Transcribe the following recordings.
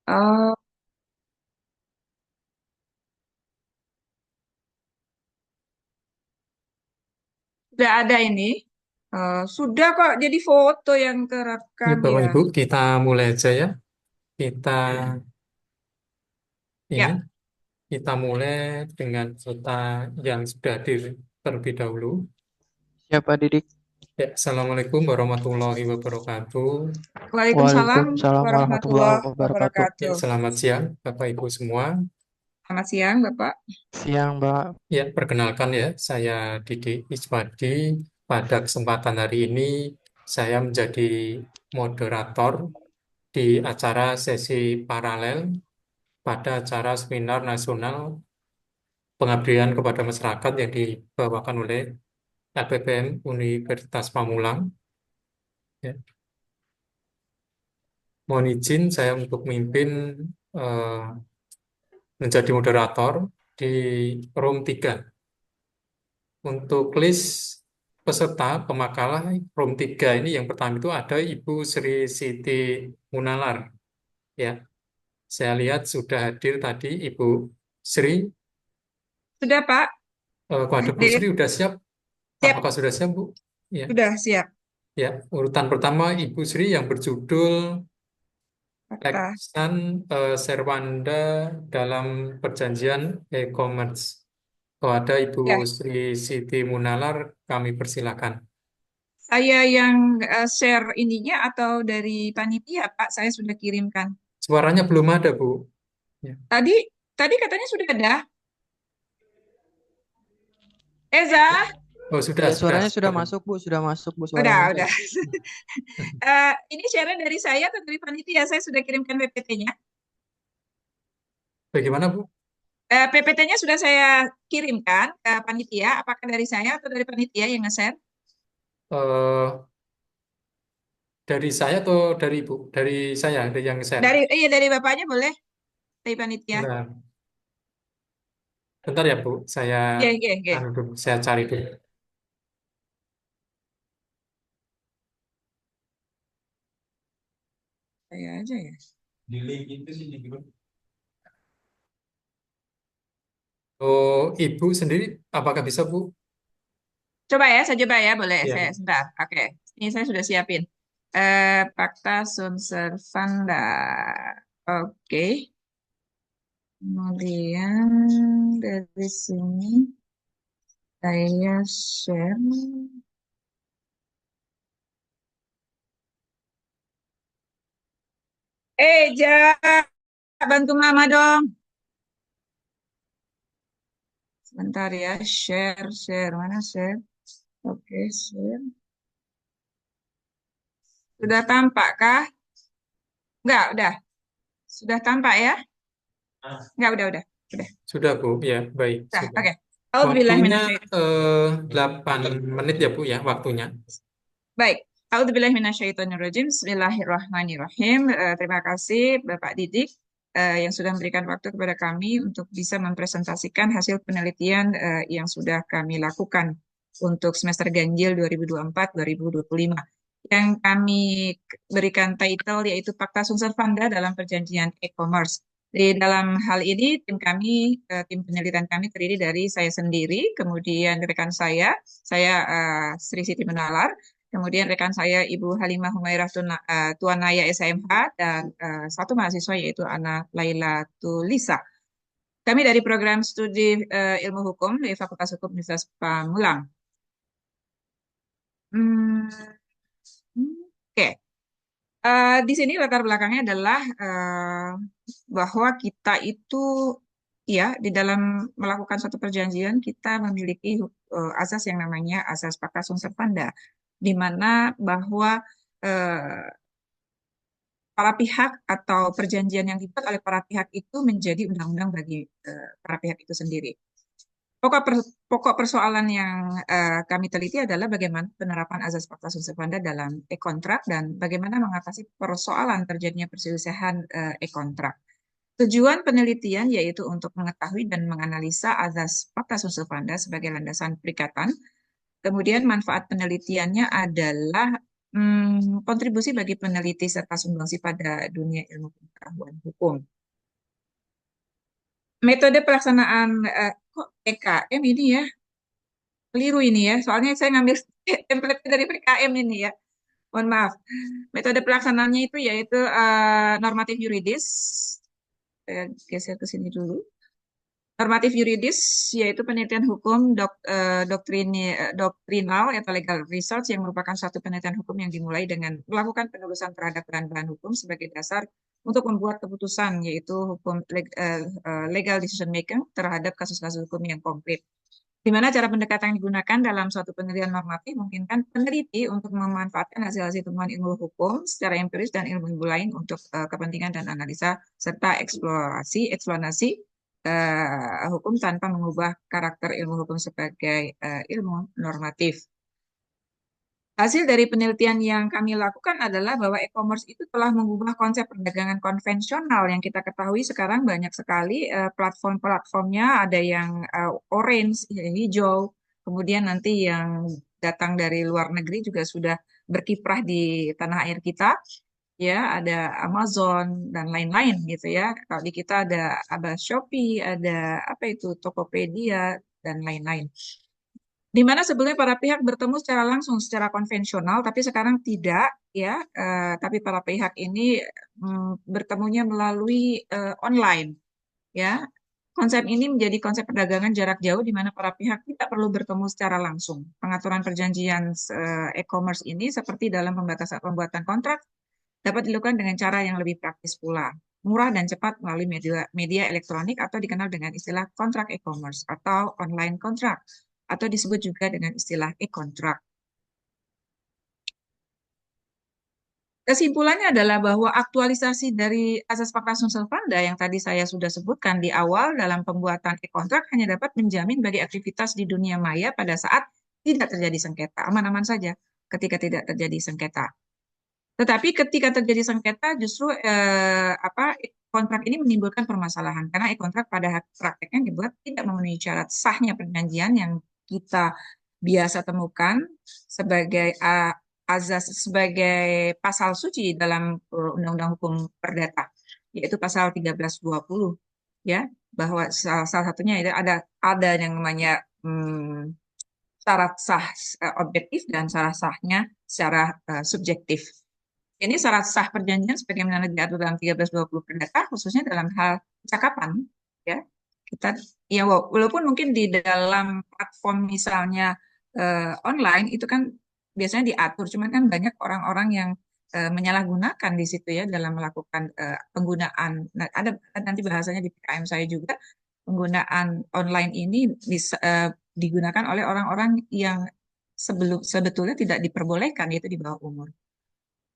Oh, sudah ada ini. Sudah kok jadi foto yang Ya, kerekam Bapak ya. Ibu, kita mulai aja ya. Kita ini, Ya, kita mulai dengan kita yang sudah hadir terlebih dahulu. Siapa Didik? Ya, Assalamualaikum warahmatullahi wabarakatuh. Waalaikumsalam Waalaikumsalam warahmatullahi warahmatullahi wabarakatuh. Ya, wabarakatuh. selamat siang, Bapak Ibu semua. Selamat siang, Bapak. Siang, Mbak. Ya, perkenalkan ya, saya Didi Iswadi. Pada kesempatan hari ini, saya menjadi moderator di acara sesi paralel pada acara seminar nasional pengabdian kepada masyarakat yang dibawakan oleh LPPM Universitas Pamulang. Ya. Mohon izin saya untuk memimpin eh, menjadi moderator di room 3. Untuk list peserta pemakalah room 3 ini yang pertama itu ada Ibu Sri Siti Munalar. Ya, saya lihat sudah hadir tadi Ibu Sri. Sudah, Pak? Kepada Bu Hadir. Sri sudah siap? Siap, Apakah sudah siap, Bu? Ya. sudah siap. Ya, urutan pertama Ibu Sri yang berjudul Fakta. Leksan Serwanda dalam Perjanjian E-commerce. Kepada Ibu Ya, Sri Siti Munalar, kami persilakan. saya yang share ininya atau dari panitia, Pak, saya sudah kirimkan. Suaranya belum ada, Bu. Ya. Tadi, tadi katanya sudah ada. Eza, Oh, sudah, Ya, sudah, suaranya sudah, sudah Bu. masuk, Bu. Sudah masuk, Bu, udah, suaranya. udah. Ini share dari saya atau dari panitia? Saya sudah kirimkan PPT-nya. Bagaimana, Bu? PPT-nya sudah saya kirimkan ke panitia. Apakah dari saya atau dari panitia yang nge-share? Eh, dari saya atau dari Ibu? Dari saya, dari yang share. Iya, dari bapaknya boleh, dari panitia. Bentar, bentar ya, Bu. Saya, Iya, iya, iya. saya cari dulu. Saya aja ya. Di link itu sih, gimana? Oh, Ibu sendiri, apakah bisa, Bu? Coba ya, saya coba ya, boleh. Ya, Saya Bu. sebentar. Oke, ini saya sudah siapin. Fakta Sunservanda. Oke, kemudian dari sini saya share. Ja, bantu Mama dong. Sebentar ya, share, share. Mana share? Oke, share. Sudah tampak kah? Enggak, udah. Sudah tampak ya? Enggak, udah. Udah. Sudah, Bu. Ya, baik. Udah, Sudah. oke. Waktunya Auzubillahiminasyaitonir. 8 menit ya, Bu, ya, waktunya. Baik. Auzubillahiminasyaitonirrajim. Bismillahirrahmanirrahim. Terima kasih Bapak Didik yang sudah memberikan waktu kepada kami untuk bisa mempresentasikan hasil penelitian yang sudah kami lakukan untuk semester ganjil 2024-2025. Yang kami berikan title yaitu Fakta Sumber Fanda dalam Perjanjian E-commerce. Di dalam hal ini tim penelitian kami terdiri dari saya sendiri, kemudian rekan saya Sri Siti Menalar, kemudian rekan saya Ibu Halimah Humairah Tuanaya SMH, dan satu mahasiswa yaitu Ana Laila Tulisa. Kami dari program studi ilmu hukum di Fakultas Hukum Universitas Pamulang. Hmm, Oke. Di sini latar belakangnya adalah bahwa kita itu ya di dalam melakukan suatu perjanjian kita memiliki asas yang namanya asas pacta sunt servanda, di mana bahwa eh, para pihak atau perjanjian yang dibuat oleh para pihak itu menjadi undang-undang bagi para pihak itu sendiri. Pokok persoalan yang kami teliti adalah bagaimana penerapan azas pacta sunt servanda dalam e-kontrak dan bagaimana mengatasi persoalan terjadinya perselisihan e-kontrak. Tujuan penelitian yaitu untuk mengetahui dan menganalisa azas pacta sunt servanda sebagai landasan perikatan. Kemudian manfaat penelitiannya adalah kontribusi bagi peneliti serta sumbangsi pada dunia ilmu pengetahuan hukum. Metode pelaksanaan kok PKM ini ya, keliru ini ya. Soalnya saya ngambil template dari PKM ini ya. Mohon maaf. Metode pelaksanaannya itu yaitu normatif yuridis. Saya geser ke sini dulu. Normatif yuridis yaitu penelitian hukum doktrinal atau legal research yang merupakan satu penelitian hukum yang dimulai dengan melakukan penelusuran terhadap bahan-bahan hukum sebagai dasar untuk membuat keputusan yaitu hukum legal decision making terhadap kasus-kasus hukum yang konkret. Di mana cara pendekatan yang digunakan dalam suatu penelitian normatif memungkinkan peneliti untuk memanfaatkan hasil-hasil temuan ilmu hukum secara empiris dan ilmu-ilmu lain untuk kepentingan dan analisa serta eksplorasi hukum tanpa mengubah karakter ilmu hukum sebagai ilmu normatif. Hasil dari penelitian yang kami lakukan adalah bahwa e-commerce itu telah mengubah konsep perdagangan konvensional yang kita ketahui sekarang banyak sekali platform-platformnya, ada yang orange, hijau, kemudian nanti yang datang dari luar negeri juga sudah berkiprah di tanah air kita, ya ada Amazon dan lain-lain gitu ya. Kalau di kita ada Shopee, ada apa itu Tokopedia dan lain-lain. Di mana sebelumnya para pihak bertemu secara langsung, secara konvensional, tapi sekarang tidak, ya. Tapi para pihak ini bertemunya melalui online, ya. Konsep ini menjadi konsep perdagangan jarak jauh di mana para pihak tidak perlu bertemu secara langsung. Pengaturan perjanjian e-commerce ini seperti dalam pembuatan kontrak dapat dilakukan dengan cara yang lebih praktis pula, murah dan cepat melalui media elektronik atau dikenal dengan istilah kontrak e-commerce atau online kontrak atau disebut juga dengan istilah e-kontrak. Kesimpulannya adalah bahwa aktualisasi dari asas fakta asumsi fanda yang tadi saya sudah sebutkan di awal dalam pembuatan e-kontrak hanya dapat menjamin bagi aktivitas di dunia maya pada saat tidak terjadi sengketa, aman-aman saja ketika tidak terjadi sengketa. Tetapi ketika terjadi sengketa justru kontrak ini menimbulkan permasalahan karena e-kontrak pada prakteknya dibuat tidak memenuhi syarat sahnya perjanjian yang kita biasa temukan sebagai azas sebagai pasal suci dalam Undang-Undang Hukum Perdata, yaitu pasal 1320, ya, bahwa salah satunya itu ada yang namanya syarat sah objektif dan syarat sahnya secara subjektif. Ini syarat sah perjanjian sebagaimana diatur dalam 1320 Perdata, khususnya dalam hal percakapan, ya. Kita ya walaupun mungkin di dalam platform misalnya online itu kan biasanya diatur, cuman kan banyak orang-orang yang menyalahgunakan di situ ya dalam melakukan penggunaan. Nah, ada nanti bahasanya di PKM saya juga penggunaan online ini bisa digunakan oleh orang-orang yang sebetulnya tidak diperbolehkan, yaitu di bawah umur.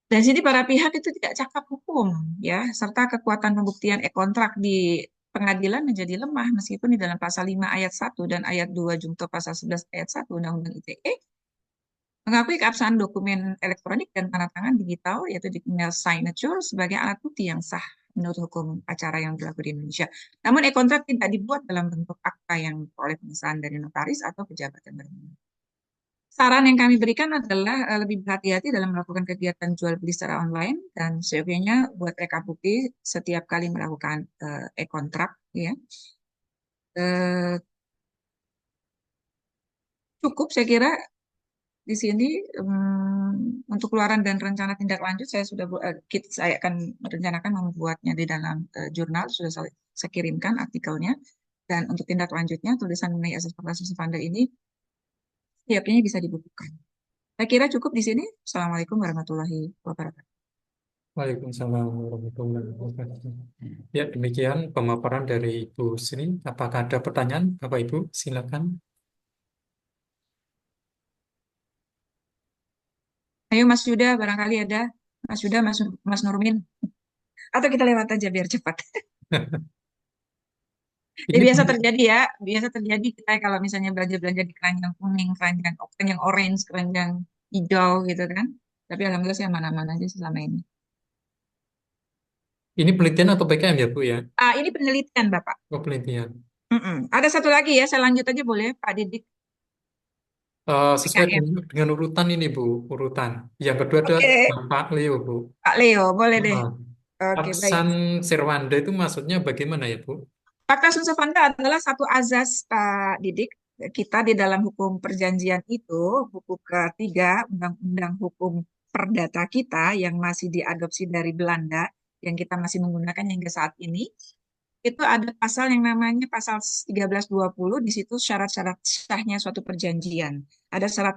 Dan sini para pihak itu tidak cakap hukum, ya, serta kekuatan pembuktian e-kontrak di pengadilan menjadi lemah meskipun di dalam pasal 5 ayat 1 dan ayat 2 Junto pasal 11 ayat 1 Undang-Undang ITE mengakui keabsahan dokumen elektronik dan tanda tangan digital yaitu digital signature sebagai alat bukti yang sah menurut hukum acara yang berlaku di Indonesia. Namun e-kontrak tidak dibuat dalam bentuk akta yang oleh pengesahan dari notaris atau pejabat yang berwenang. Saran yang kami berikan adalah lebih berhati-hati dalam melakukan kegiatan jual beli secara online dan seyogyanya buat rekap bukti setiap kali melakukan e-kontrak, ya. Cukup saya kira di sini untuk keluaran dan rencana tindak lanjut saya akan merencanakan membuatnya di dalam jurnal sudah saya kirimkan artikelnya, dan untuk tindak lanjutnya tulisan mengenai asas asumsi fanda ini seyogyanya bisa dibukukan. Saya kira cukup di sini. Assalamualaikum warahmatullahi wabarakatuh. Waalaikumsalam warahmatullahi wabarakatuh. Ya, demikian pemaparan dari Ibu Sri. Apakah ada pertanyaan, Bapak Ibu? Silakan. Ayo Mas Yuda, barangkali ada. Mas Yuda, Mas Nurmin. Atau kita lewat aja biar cepat. Ya, Ini biasa terjadi ya. Biasa terjadi kita kalau misalnya belanja-belanja di keranjang kuning, keranjang orange, keranjang hijau gitu kan. Tapi alhamdulillah saya aman-aman aja selama ini. ini penelitian atau PKM ya, Bu ya? Ini penelitian Bapak. Oh, penelitian. Ada satu lagi ya, saya lanjut aja boleh Pak Didik. Sesuai PKM. dengan urutan ini, Bu, urutan. Yang kedua ada Oke, Bapak Leo, Bu. Pak Leo, boleh deh. Nah, Oke, baik. Aksan Sirwanda itu maksudnya bagaimana ya, Bu? Fakta Sunsavanda adalah satu azas, Pak Didik. Kita di dalam hukum perjanjian itu, buku ketiga, Undang-Undang Hukum Perdata kita yang masih diadopsi dari Belanda, yang kita masih menggunakan hingga saat ini, itu ada pasal yang namanya pasal 1320, di situ syarat-syarat sahnya suatu perjanjian. Ada syarat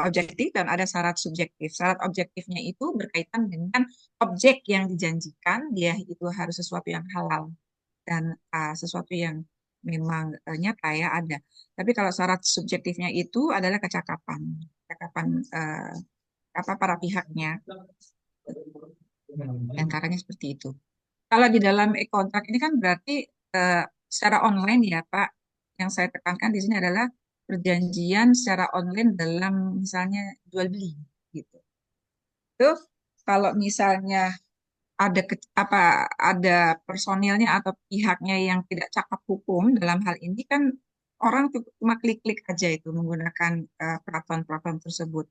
objektif dan ada syarat subjektif. Syarat objektifnya itu berkaitan dengan objek yang dijanjikan, dia itu harus sesuatu yang halal dan sesuatu yang memang nyata ya ada. Tapi kalau syarat subjektifnya itu adalah kecakapan, kecakapan apa para pihaknya, dan Hmm. caranya seperti itu. Kalau di dalam e-kontrak ini kan berarti eh, secara online ya Pak, yang saya tekankan di sini adalah perjanjian secara online dalam misalnya jual beli gitu. Itu kalau misalnya apa ada personilnya atau pihaknya yang tidak cakap hukum dalam hal ini kan orang cuma klik-klik aja itu menggunakan peraturan-peraturan tersebut.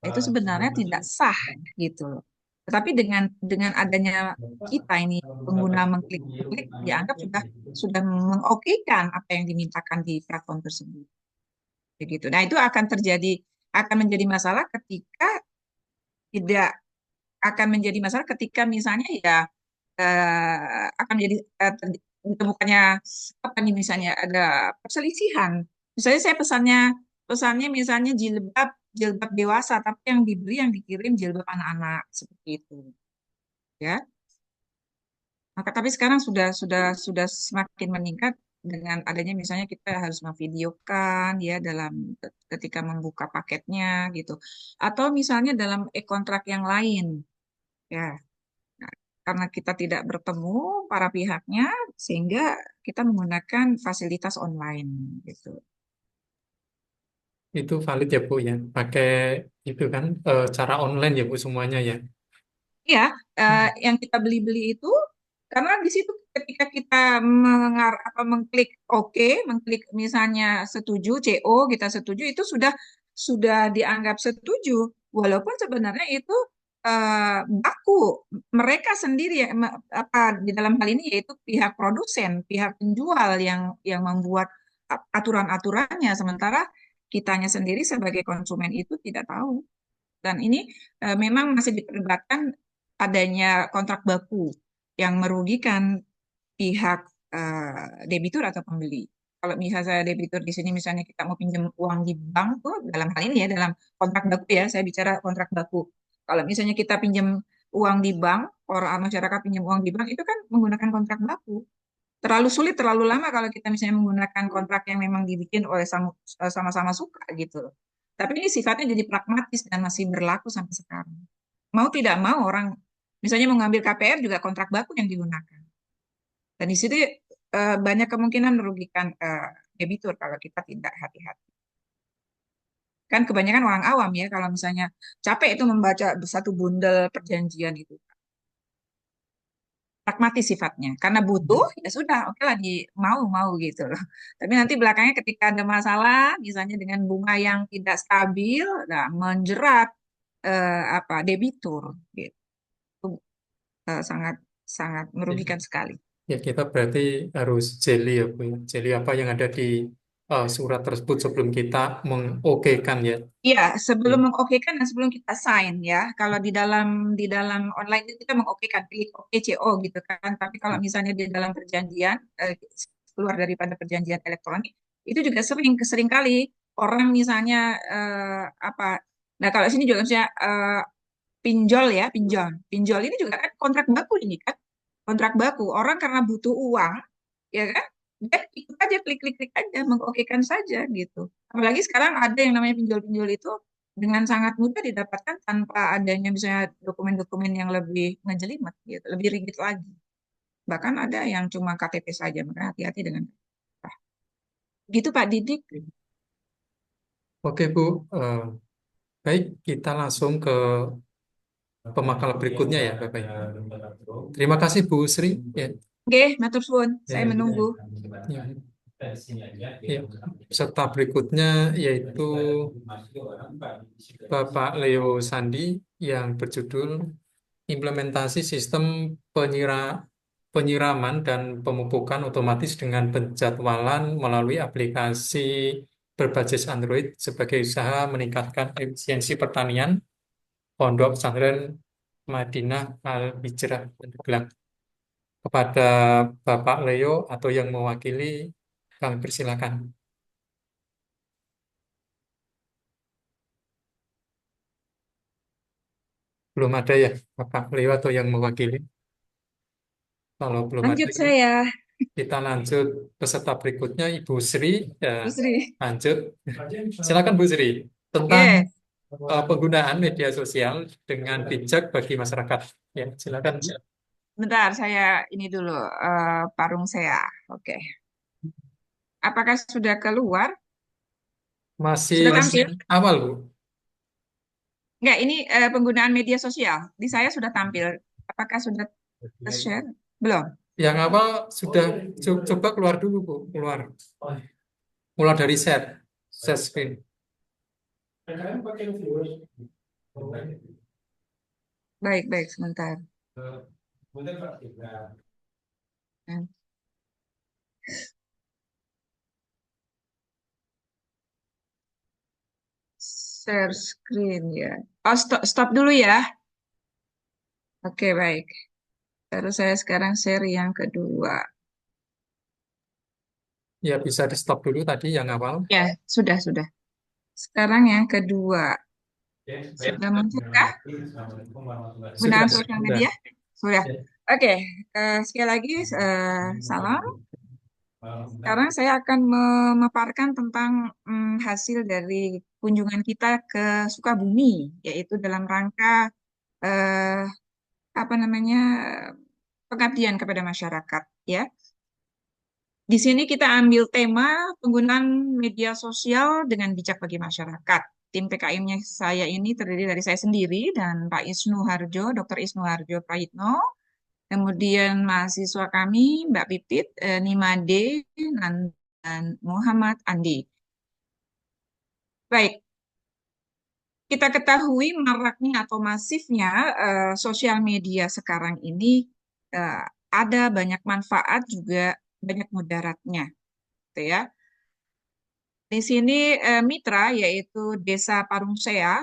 Itu sebenarnya tidak sah gitu loh. Tetapi dengan adanya kita ini pengguna mengklik-klik dianggap sudah mengokekan apa yang dimintakan di platform tersebut. Begitu. Nah, itu akan menjadi masalah ketika tidak akan menjadi masalah ketika misalnya ya akan menjadi ditemukannya apa nih misalnya ada perselisihan. Misalnya saya pesannya misalnya jilbab jilbab dewasa, tapi yang dibeli yang dikirim jilbab anak-anak seperti itu, ya. Maka tapi sekarang sudah semakin meningkat dengan adanya misalnya kita harus memvideokan ya dalam ketika membuka paketnya gitu. Atau misalnya dalam e-kontrak yang lain ya. Nah, karena kita tidak bertemu para pihaknya, sehingga kita menggunakan fasilitas online gitu. Itu valid ya, Bu, ya. Pakai itu kan cara online ya, Bu, semuanya ya. Ya, Hmm. yang kita beli-beli itu karena di situ ketika kita mengklik OK, mengklik misalnya setuju, CO, kita setuju itu sudah dianggap setuju, walaupun sebenarnya itu baku mereka sendiri ya apa di dalam hal ini yaitu pihak produsen, pihak penjual yang membuat aturan-aturannya, sementara kitanya sendiri sebagai konsumen itu tidak tahu. Dan ini memang masih diperdebatkan adanya kontrak baku yang merugikan pihak debitur atau pembeli. Kalau misalnya saya debitur di sini, misalnya kita mau pinjam uang di bank tuh, dalam hal ini ya, dalam kontrak baku ya, saya bicara kontrak baku. Kalau misalnya kita pinjam uang di bank, orang masyarakat pinjam uang di bank, itu kan menggunakan kontrak baku. Terlalu sulit, terlalu lama kalau kita misalnya menggunakan kontrak yang memang dibikin oleh sama-sama suka gitu loh. Tapi ini sifatnya jadi pragmatis dan masih berlaku sampai sekarang. Mau tidak mau orang misalnya mengambil KPR juga kontrak baku yang digunakan. Dan di situ banyak kemungkinan merugikan debitur kalau kita tidak hati-hati. Kan kebanyakan orang awam ya kalau misalnya capek itu membaca satu bundel perjanjian itu. Pragmatis sifatnya. Karena butuh, ya sudah, oke lah di mau gitu loh. Tapi nanti belakangnya ketika ada masalah, misalnya dengan bunga yang tidak stabil, nah, menjerat apa debitur, gitu. Itu sangat sangat Ya, merugikan sekali. ya, kita berarti harus jeli ya, Bu, ya. Jeli apa yang ada di surat tersebut sebelum kita mengokekan ya. Iya, Ya. sebelum mengokekan dan sebelum kita sign ya. Kalau di dalam online itu kita mengokekan, klik OK CO gitu kan. Tapi kalau misalnya di dalam perjanjian keluar daripada perjanjian elektronik, itu juga sering kali orang misalnya apa. Nah, kalau sini juga misalnya pinjol ya, pinjol. Pinjol ini juga kan kontrak baku ini kan. Kontrak baku. Orang karena butuh uang, ya kan? Dia ikut aja klik-klik aja mengokekan saja gitu. Apalagi sekarang ada yang namanya pinjol-pinjol itu dengan sangat mudah didapatkan tanpa adanya misalnya dokumen-dokumen yang lebih ngejelimet gitu, lebih rigid lagi. Bahkan ada yang cuma KTP saja, maka hati-hati dengan gitu Pak Didik. Oke, Bu. Eh, Baik, kita langsung ke pemakalan berikutnya ya, Bapak. Terima kasih, Bu Sri. Ya. Oke, matur suwun. Ya, Saya menunggu. ya. Ya, peserta berikutnya yaitu Bapak Leo Sandi yang berjudul Implementasi Sistem Penyiraman dan Pemupukan Otomatis dengan Penjadwalan melalui aplikasi berbasis Android sebagai usaha meningkatkan efisiensi pertanian Pondok Pesantren Madinah Al-Hijrah Pandeglang. Kepada Bapak Leo atau yang mewakili, kami persilakan. Belum ada ya, Bapak Leo atau yang mewakili. Kalau belum ada, Lanjut saya, kita lanjut peserta berikutnya, Ibu Sri. Ya, Bu Sri. lanjut. Silakan Bu Sri. Tentang Oke, penggunaan media sosial dengan bijak bagi masyarakat. Ya, silakan. bentar saya ini dulu parung saya. Oke, apakah sudah keluar? Masih Sudah tampil? awal, Bu. Enggak, ini penggunaan media sosial. Di saya sudah tampil. Apakah sudah share? Belum. Yang awal sudah coba keluar dulu, Bu. Keluar. Mulai dari share screen. Baik, baik, sebentar. Hmm. Share screen ya. Oh, stop dulu ya. Oke, baik. Terus saya sekarang share yang kedua. Ya, bisa di stop dulu tadi yang awal. Ya, sudah, sudah. Sekarang yang kedua. Sudah munculkah Sudah, penggunaan sosial sudah. media? Sudah. Ya. Oke, sekali lagi salam. Sekarang saya akan memaparkan tentang hasil dari kunjungan kita ke Sukabumi, yaitu dalam rangka eh, apa namanya pengabdian kepada masyarakat. Ya, di sini kita ambil tema penggunaan media sosial dengan bijak bagi masyarakat. Tim PKM-nya saya ini terdiri dari saya sendiri dan Pak Isnu Harjo, Dr. Isnu Harjo Prayitno, kemudian mahasiswa kami Mbak Pipit, Nimade, dan Muhammad Andi. Baik, kita ketahui maraknya atau masifnya sosial media sekarang ini eh, ada banyak manfaat juga banyak mudaratnya, gitu ya. Di sini mitra yaitu Desa Parungsea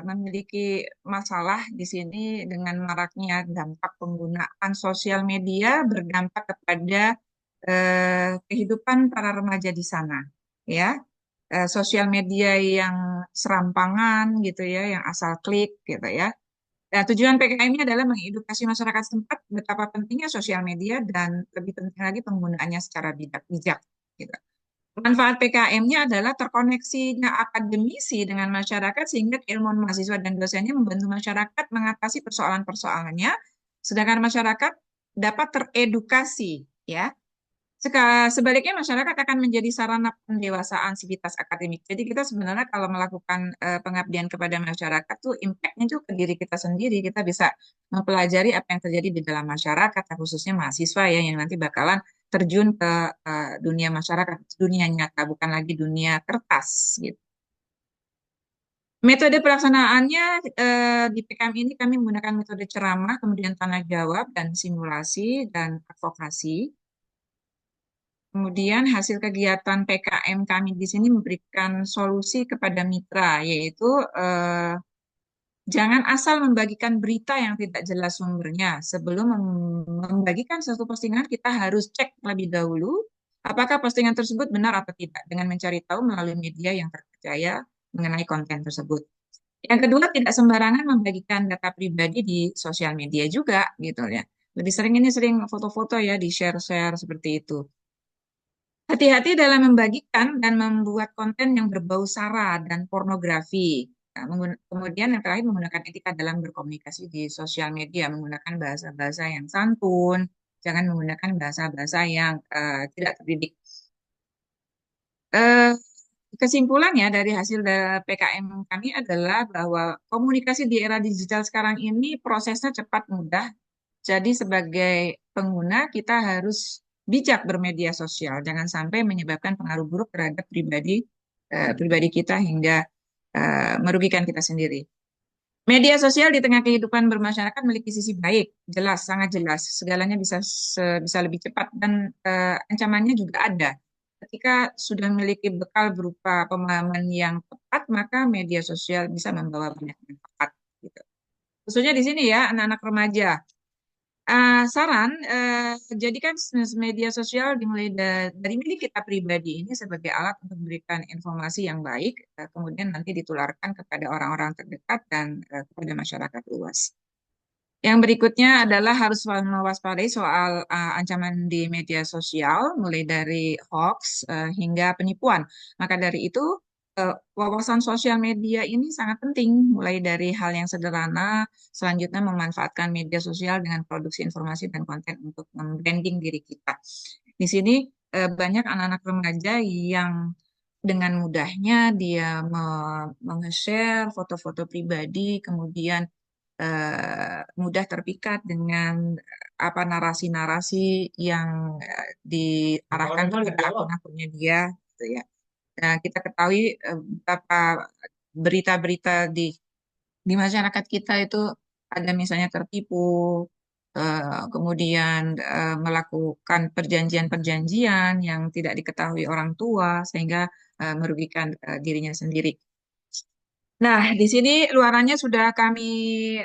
memiliki masalah di sini dengan maraknya dampak penggunaan sosial media berdampak kepada kehidupan para remaja di sana, ya. Sosial media yang serampangan gitu ya, yang asal klik gitu ya. Nah, tujuan PKM-nya adalah mengedukasi masyarakat setempat betapa pentingnya sosial media dan lebih penting lagi penggunaannya secara bijak, gitu. Manfaat PKM-nya adalah terkoneksinya akademisi dengan masyarakat sehingga keilmuan mahasiswa dan dosennya membantu masyarakat mengatasi persoalan-persoalannya, sedangkan masyarakat dapat teredukasi, ya. Sebaliknya masyarakat akan menjadi sarana pendewasaan sivitas akademik. Jadi kita sebenarnya kalau melakukan pengabdian kepada masyarakat tuh impact-nya tuh ke diri kita sendiri. Kita bisa mempelajari apa yang terjadi di dalam masyarakat, khususnya mahasiswa ya yang nanti bakalan terjun ke dunia masyarakat, dunia nyata, bukan lagi dunia kertas gitu. Metode pelaksanaannya di PKM ini kami menggunakan metode ceramah, kemudian tanya jawab dan simulasi dan advokasi. Kemudian hasil kegiatan PKM kami di sini memberikan solusi kepada mitra, yaitu jangan asal membagikan berita yang tidak jelas sumbernya. Sebelum membagikan suatu postingan, kita harus cek lebih dahulu apakah postingan tersebut benar atau tidak dengan mencari tahu melalui media yang terpercaya mengenai konten tersebut. Yang kedua, tidak sembarangan membagikan data pribadi di sosial media juga, gitu ya. Lebih sering ini sering foto-foto ya di share-share seperti itu. Hati-hati dalam membagikan dan membuat konten yang berbau sara dan pornografi. Nah, kemudian yang terakhir menggunakan etika dalam berkomunikasi di sosial media, menggunakan bahasa-bahasa yang santun, jangan menggunakan bahasa-bahasa yang tidak terdidik. Eh, Kesimpulannya dari hasil PKM kami adalah bahwa komunikasi di era digital sekarang ini prosesnya cepat mudah. Jadi sebagai pengguna kita harus bijak bermedia sosial, jangan sampai menyebabkan pengaruh buruk terhadap pribadi kita hingga merugikan kita sendiri. Media sosial di tengah kehidupan bermasyarakat memiliki sisi baik, jelas, sangat jelas. Segalanya bisa lebih cepat dan ancamannya juga ada. Ketika sudah memiliki bekal berupa pemahaman yang tepat, maka media sosial bisa membawa banyak manfaat. Gitu. Khususnya di sini ya, anak-anak remaja. Saran, jadikan media sosial dimulai dari milik kita pribadi ini sebagai alat untuk memberikan informasi yang baik, kemudian nanti ditularkan kepada orang-orang terdekat dan kepada masyarakat luas. Yang berikutnya adalah harus mewaspadai soal ancaman di media sosial, mulai dari hoax hingga penipuan. Maka dari itu, wawasan sosial media ini sangat penting, mulai dari hal yang sederhana, selanjutnya memanfaatkan media sosial dengan produksi informasi dan konten untuk membranding diri kita. Di sini banyak anak-anak remaja yang dengan mudahnya dia meng-share foto-foto pribadi, kemudian mudah terpikat dengan apa narasi-narasi yang diarahkan kepada akun-akunnya dia, gitu ya. Nah, kita ketahui betapa berita-berita di masyarakat kita itu ada misalnya tertipu, kemudian melakukan perjanjian-perjanjian yang tidak diketahui orang tua sehingga merugikan dirinya sendiri. Nah, di sini luarannya sudah kami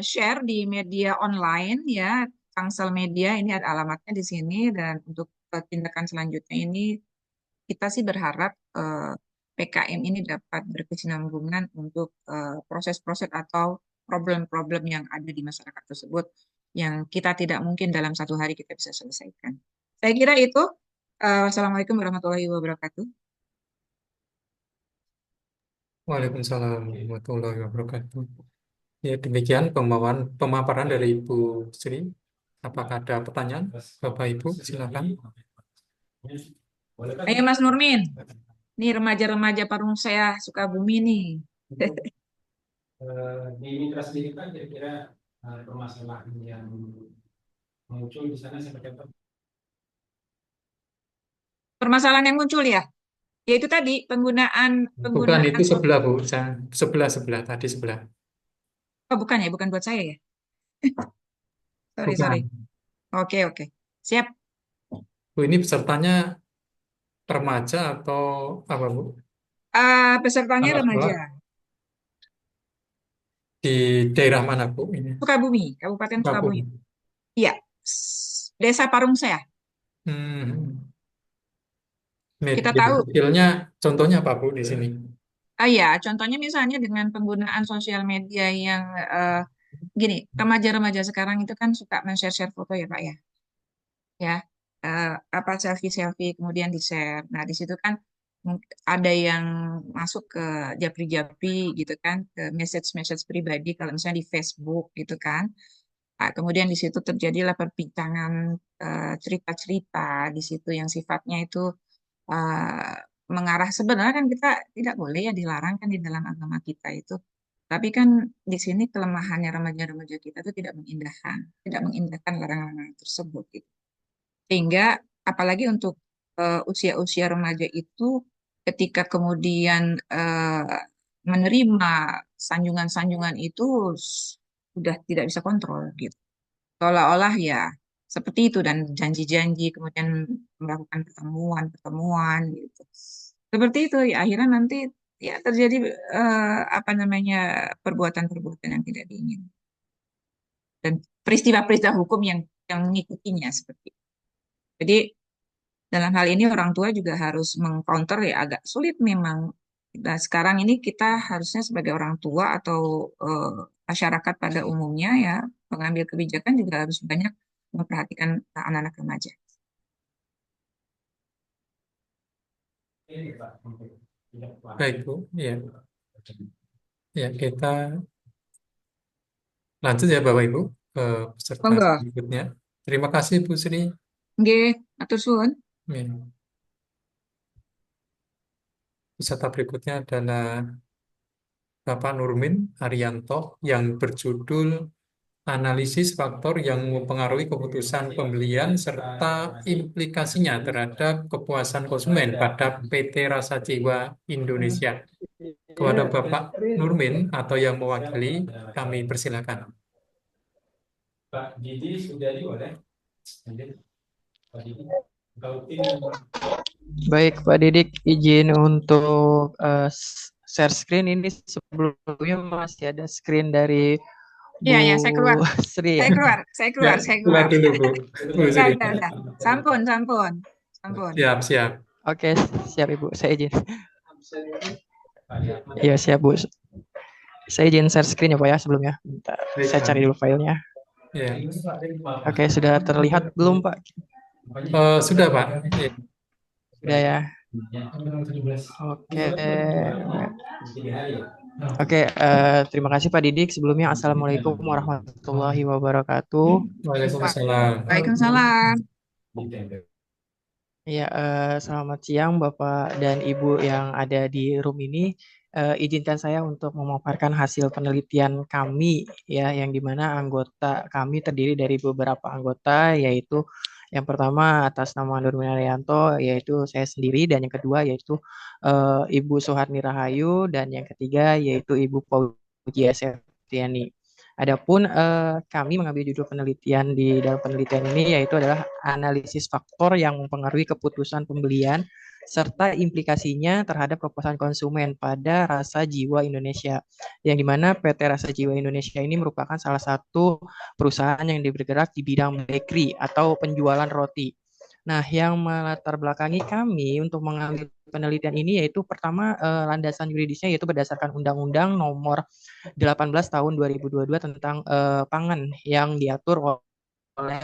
share di media online ya, Tangsel Media ini ada alamatnya di sini dan untuk tindakan selanjutnya ini kita sih berharap PKM ini dapat berkesinambungan untuk proses-proses atau problem-problem yang ada di masyarakat tersebut yang kita tidak mungkin dalam satu hari kita bisa selesaikan. Saya kira itu. Wassalamualaikum warahmatullahi wabarakatuh. Waalaikumsalam warahmatullahi wabarakatuh. Ya, demikian pemaparan dari Ibu Sri. Apakah ada pertanyaan? Bapak Ibu, silakan. Ayo Mas Nurmin, nih remaja-remaja Parung saya Sukabumi nih. Di mitra sendiri Pak, kira-kira permasalahan yang muncul di sana seperti apa? Permasalahan yang muncul ya, yaitu tadi penggunaan Bukan penggunaan itu sebelah, Bu. Sebelah tadi sebelah. oh bukan ya, bukan buat saya ya. Sorry, Bukan. sorry. Oke, oke. Siap. Bu, ini pesertanya remaja atau apa, Bu? Pesertanya Anak remaja. sekolah di daerah mana, Bu? Ini Sukabumi, Kabupaten Sukabumi. Sukabumi. Iya. Desa Parung saya. Hmm. Kita Media tahu. sosialnya contohnya apa, Bu, di sini? Ya, contohnya misalnya dengan penggunaan sosial media yang gini, remaja-remaja sekarang itu kan suka men-share-share foto ya, Pak ya. Ya, apa selfie-selfie kemudian di-share. Nah, di situ kan ada yang masuk ke japri-japri gitu kan, ke message-message pribadi kalau misalnya di Facebook gitu kan. Nah, kemudian di situ terjadilah perbincangan cerita-cerita di situ yang sifatnya itu eh, mengarah sebenarnya kan kita tidak boleh ya dilarang kan di dalam agama kita itu. Tapi kan di sini kelemahannya remaja-remaja kita itu tidak mengindahkan larangan-larangan tersebut gitu. Sehingga apalagi untuk usia-usia remaja itu ketika kemudian menerima sanjungan-sanjungan itu sudah tidak bisa kontrol gitu. Seolah-olah ya seperti itu dan janji-janji kemudian melakukan pertemuan-pertemuan gitu. Seperti itu ya akhirnya nanti ya terjadi apa namanya perbuatan-perbuatan yang tidak diinginkan dan peristiwa-peristiwa hukum yang mengikutinya seperti itu. Jadi dalam hal ini orang tua juga harus mengcounter ya agak sulit memang. Nah, sekarang ini kita harusnya sebagai orang tua atau eh, masyarakat pada umumnya ya pengambil kebijakan juga harus banyak memperhatikan anak-anak remaja. Ini Pak, untuk tidak Pak. Baik, Bu. Ya, ya kita lanjut ya, Bapak Ibu, ke peserta Monggo, berikutnya. Terima kasih, Bu Sri. nggih, atur suwun. Ya. Peserta berikutnya adalah Bapak Nurmin Arianto yang berjudul analisis faktor yang mempengaruhi keputusan pembelian serta implikasinya terhadap kepuasan konsumen pada PT Rasa Jiwa Indonesia. Kepada Bapak Nurmin atau yang mewakili, kami persilakan. Pak Didi sudah boleh. Pak Didi, kalau tim Baik, Pak Didik, izin untuk share screen ini sebelumnya masih ada screen dari Ya, ya, saya keluar. Bu Sri Saya ya. keluar, saya keluar, Ya, saya keluar keluar. dulu, Bu. Bu Sri. Udah. Sampun, sampun, sampun. Siap, siap. Oke, siap Ibu, saya izin. Pak Yatma. Iya, siap Bu. Saya izin share screen ya Pak ya sebelumnya. Bentar, Baik, saya Pak. cari dulu filenya. Ya. Oke, sudah terlihat belum Pak? Sudah, Pak. Ya. Sudah ya. Oke. Oke, terima kasih Pak Didik. Sebelumnya Assalamualaikum warahmatullahi wabarakatuh. Waalaikumsalam. Waalaikumsalam. Ya, selamat siang Bapak dan Ibu yang ada di room ini. Izinkan saya untuk memaparkan hasil penelitian kami ya, yang dimana anggota kami terdiri dari beberapa anggota, yaitu yang pertama atas nama Nurmin Arianto, yaitu saya sendiri, dan yang kedua yaitu Ibu Suharni Rahayu, dan yang ketiga yaitu Ibu Fauzia Septiani. Adapun kami mengambil judul penelitian di dalam penelitian ini yaitu adalah analisis faktor yang mempengaruhi keputusan pembelian serta implikasinya terhadap kepuasan konsumen pada Rasa Jiwa Indonesia. Yang dimana PT Rasa Jiwa Indonesia ini merupakan salah satu perusahaan yang bergerak di bidang bakery atau penjualan roti. Nah, yang melatar belakangi kami untuk mengambil penelitian ini yaitu pertama landasan yuridisnya yaitu berdasarkan Undang-Undang Nomor 18 Tahun 2022 tentang pangan yang diatur oleh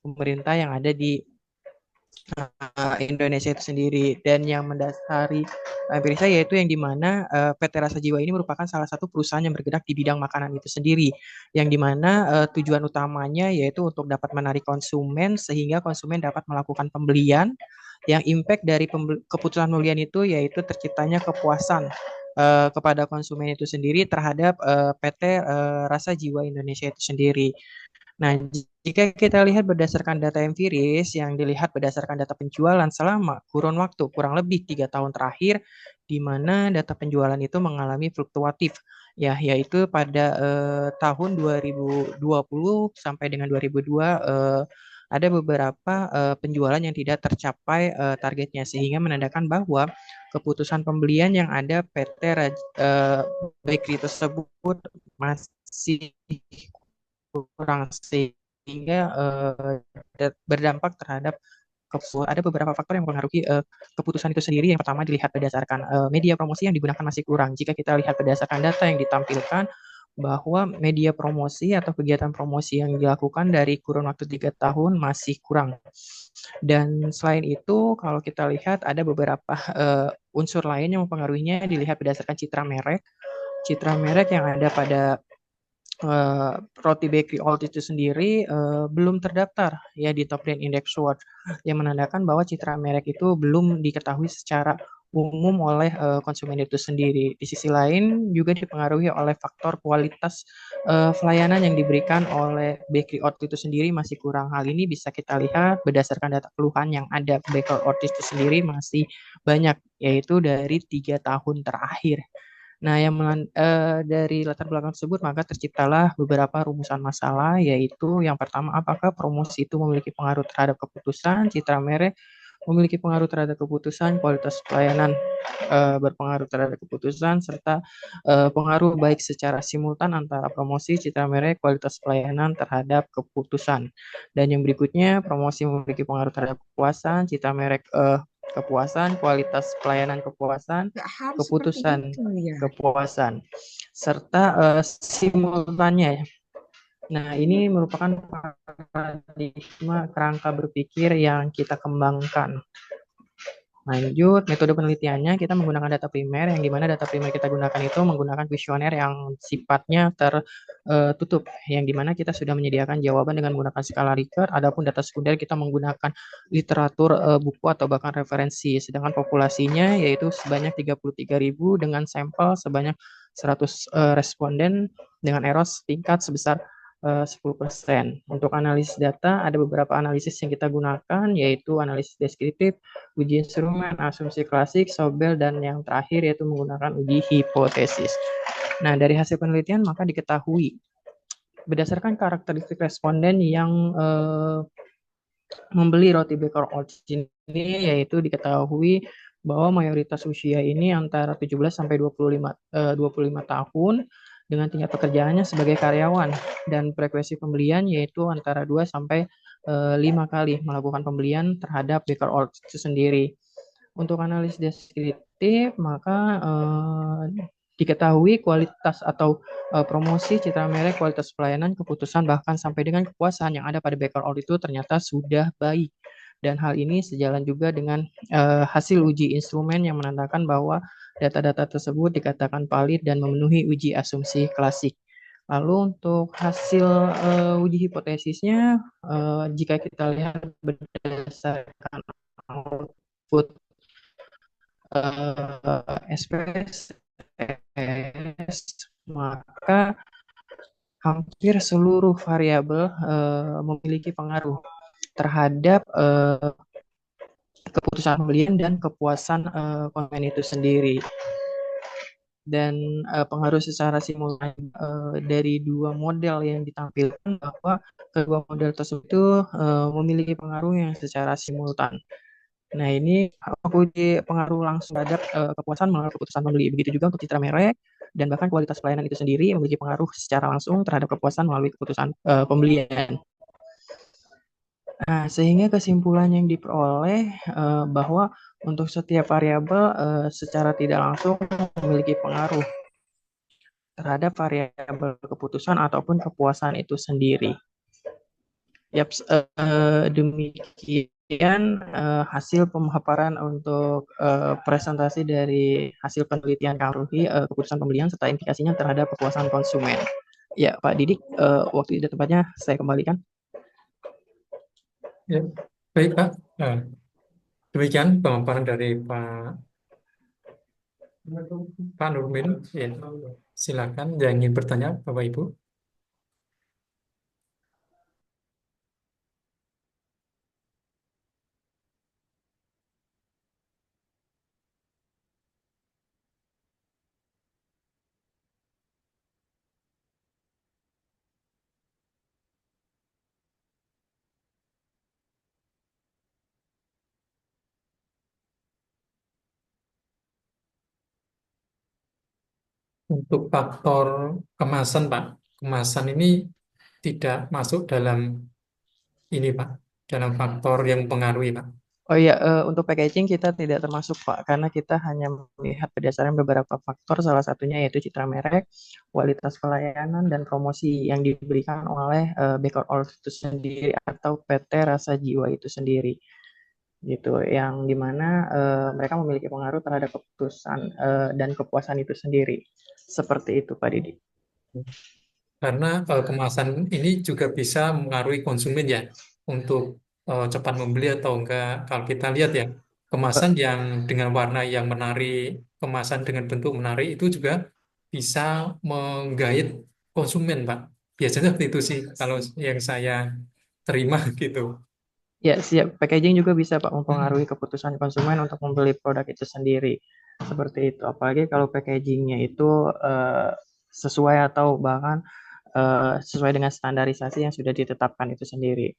pemerintah yang ada di Indonesia itu sendiri, dan yang mendasari empiris saya yaitu yang dimana PT Rasa Jiwa ini merupakan salah satu perusahaan yang bergerak di bidang makanan itu sendiri, yang dimana tujuan utamanya yaitu untuk dapat menarik konsumen sehingga konsumen dapat melakukan pembelian yang impact dari keputusan pembelian itu yaitu terciptanya kepuasan kepada konsumen itu sendiri terhadap PT Rasa Jiwa Indonesia itu sendiri. Nah, jika kita lihat berdasarkan data empiris yang dilihat berdasarkan data penjualan selama kurun waktu kurang lebih 3 tahun terakhir, di mana data penjualan itu mengalami fluktuatif, ya, yaitu pada tahun 2020 sampai dengan 2002 ada beberapa penjualan yang tidak tercapai targetnya, sehingga menandakan bahwa keputusan pembelian yang ada PT Bakery tersebut masih kurang, sehingga berdampak terhadap ada beberapa faktor yang mempengaruhi keputusan itu sendiri. Yang pertama dilihat berdasarkan media promosi yang digunakan masih kurang. Jika kita lihat berdasarkan data yang ditampilkan bahwa media promosi atau kegiatan promosi yang dilakukan dari kurun waktu 3 tahun masih kurang. Dan selain itu, kalau kita lihat ada beberapa unsur lain yang mempengaruhinya dilihat berdasarkan citra merek. Citra merek yang ada pada roti bakery oat itu sendiri belum terdaftar ya di Top 10 Index Watch, yang menandakan bahwa citra merek itu belum diketahui secara umum oleh konsumen itu sendiri. Di sisi lain juga dipengaruhi oleh faktor kualitas pelayanan yang diberikan oleh bakery oat itu sendiri masih kurang. Hal ini bisa kita lihat berdasarkan data keluhan yang ada bakery oat itu sendiri masih banyak, yaitu dari 3 tahun terakhir. Nah, dari latar belakang tersebut maka terciptalah beberapa rumusan masalah, yaitu yang pertama, apakah promosi itu memiliki pengaruh terhadap keputusan, citra merek memiliki pengaruh terhadap keputusan, kualitas pelayanan berpengaruh terhadap keputusan, serta pengaruh baik secara simultan antara promosi, citra merek, kualitas pelayanan terhadap keputusan. Dan yang berikutnya, promosi memiliki pengaruh terhadap kepuasan, citra merek kepuasan, kualitas pelayanan kepuasan, Nggak harus keputusan seperti itu ya. kepuasan, serta simultannya. Nah, ini merupakan paradigma kerangka berpikir yang kita kembangkan. Lanjut, metode penelitiannya kita menggunakan data primer, yang dimana data primer kita gunakan itu menggunakan kuesioner yang sifatnya tertutup, yang dimana kita sudah menyediakan jawaban dengan menggunakan skala Likert. Adapun data sekunder kita menggunakan literatur buku atau bahkan referensi, sedangkan populasinya yaitu sebanyak 33.000 dengan sampel sebanyak 100 responden dengan eros tingkat sebesar 10%. Untuk analisis data, ada beberapa analisis yang kita gunakan, yaitu analisis deskriptif, uji instrumen, asumsi klasik, Sobel, dan yang terakhir yaitu menggunakan uji hipotesis. Nah, dari hasil penelitian maka diketahui berdasarkan karakteristik responden yang membeli roti Baker Oats ini, yaitu diketahui bahwa mayoritas usia ini antara 17 sampai 25 tahun dengan tingkat pekerjaannya sebagai karyawan, dan frekuensi pembelian yaitu antara 2 sampai 5 kali melakukan pembelian terhadap Baker Oats itu sendiri. Untuk analis deskriptif, maka diketahui kualitas atau promosi, citra merek, kualitas pelayanan, keputusan, bahkan sampai dengan kepuasan yang ada pada Baker All itu ternyata sudah baik. Dan hal ini sejalan juga dengan hasil uji instrumen yang menandakan bahwa data-data tersebut dikatakan valid dan memenuhi uji asumsi klasik. Lalu untuk hasil uji hipotesisnya, jika kita lihat berdasarkan output SPSS, maka hampir seluruh variabel memiliki pengaruh terhadap keputusan pembelian dan kepuasan konsumen itu sendiri. Dan pengaruh secara simultan dari dua model yang ditampilkan, bahwa kedua model tersebut memiliki pengaruh yang secara simultan. Nah, ini aku di pengaruh langsung terhadap kepuasan melalui keputusan pembeli. Begitu juga untuk citra merek dan bahkan kualitas pelayanan itu sendiri memiliki pengaruh secara langsung terhadap kepuasan melalui keputusan pembelian. Nah, sehingga kesimpulan yang diperoleh bahwa untuk setiap variabel secara tidak langsung memiliki pengaruh terhadap variabel keputusan ataupun kepuasan itu sendiri. Yap, demikian hasil pemaparan untuk presentasi dari hasil penelitian kami, keputusan pembelian serta implikasinya terhadap kepuasan konsumen. Ya, Pak Didik, waktu dan tempatnya saya kembalikan. Ya, baik Pak. Demikian pemaparan dari Pak Nurmin. Ya, silakan yang ingin bertanya, Bapak Ibu. Untuk faktor kemasan, Pak, kemasan ini tidak masuk dalam ini, Pak, dalam faktor yang mempengaruhi, Pak. Oh iya, untuk packaging kita tidak termasuk, Pak, karena kita hanya melihat berdasarkan beberapa faktor, salah satunya yaitu citra merek, kualitas pelayanan, dan promosi yang diberikan oleh Baker All itu sendiri atau PT Rasa Jiwa itu sendiri, gitu. Yang dimana mereka memiliki pengaruh terhadap keputusan dan kepuasan itu sendiri. Seperti itu, Pak Didi. Karena kemasan ini juga bisa mengaruhi konsumen ya, untuk cepat membeli atau enggak. Kalau kita lihat ya, kemasan yang dengan warna yang menarik, kemasan dengan bentuk menarik itu juga bisa menggait konsumen, Pak. Biasanya seperti itu sih, kalau yang saya terima gitu. Ya, siap. Packaging juga bisa, Pak, mempengaruhi Hmm. keputusan konsumen untuk membeli produk itu sendiri. Seperti itu. Apalagi kalau packagingnya itu sesuai atau bahkan sesuai dengan standarisasi yang sudah ditetapkan itu sendiri.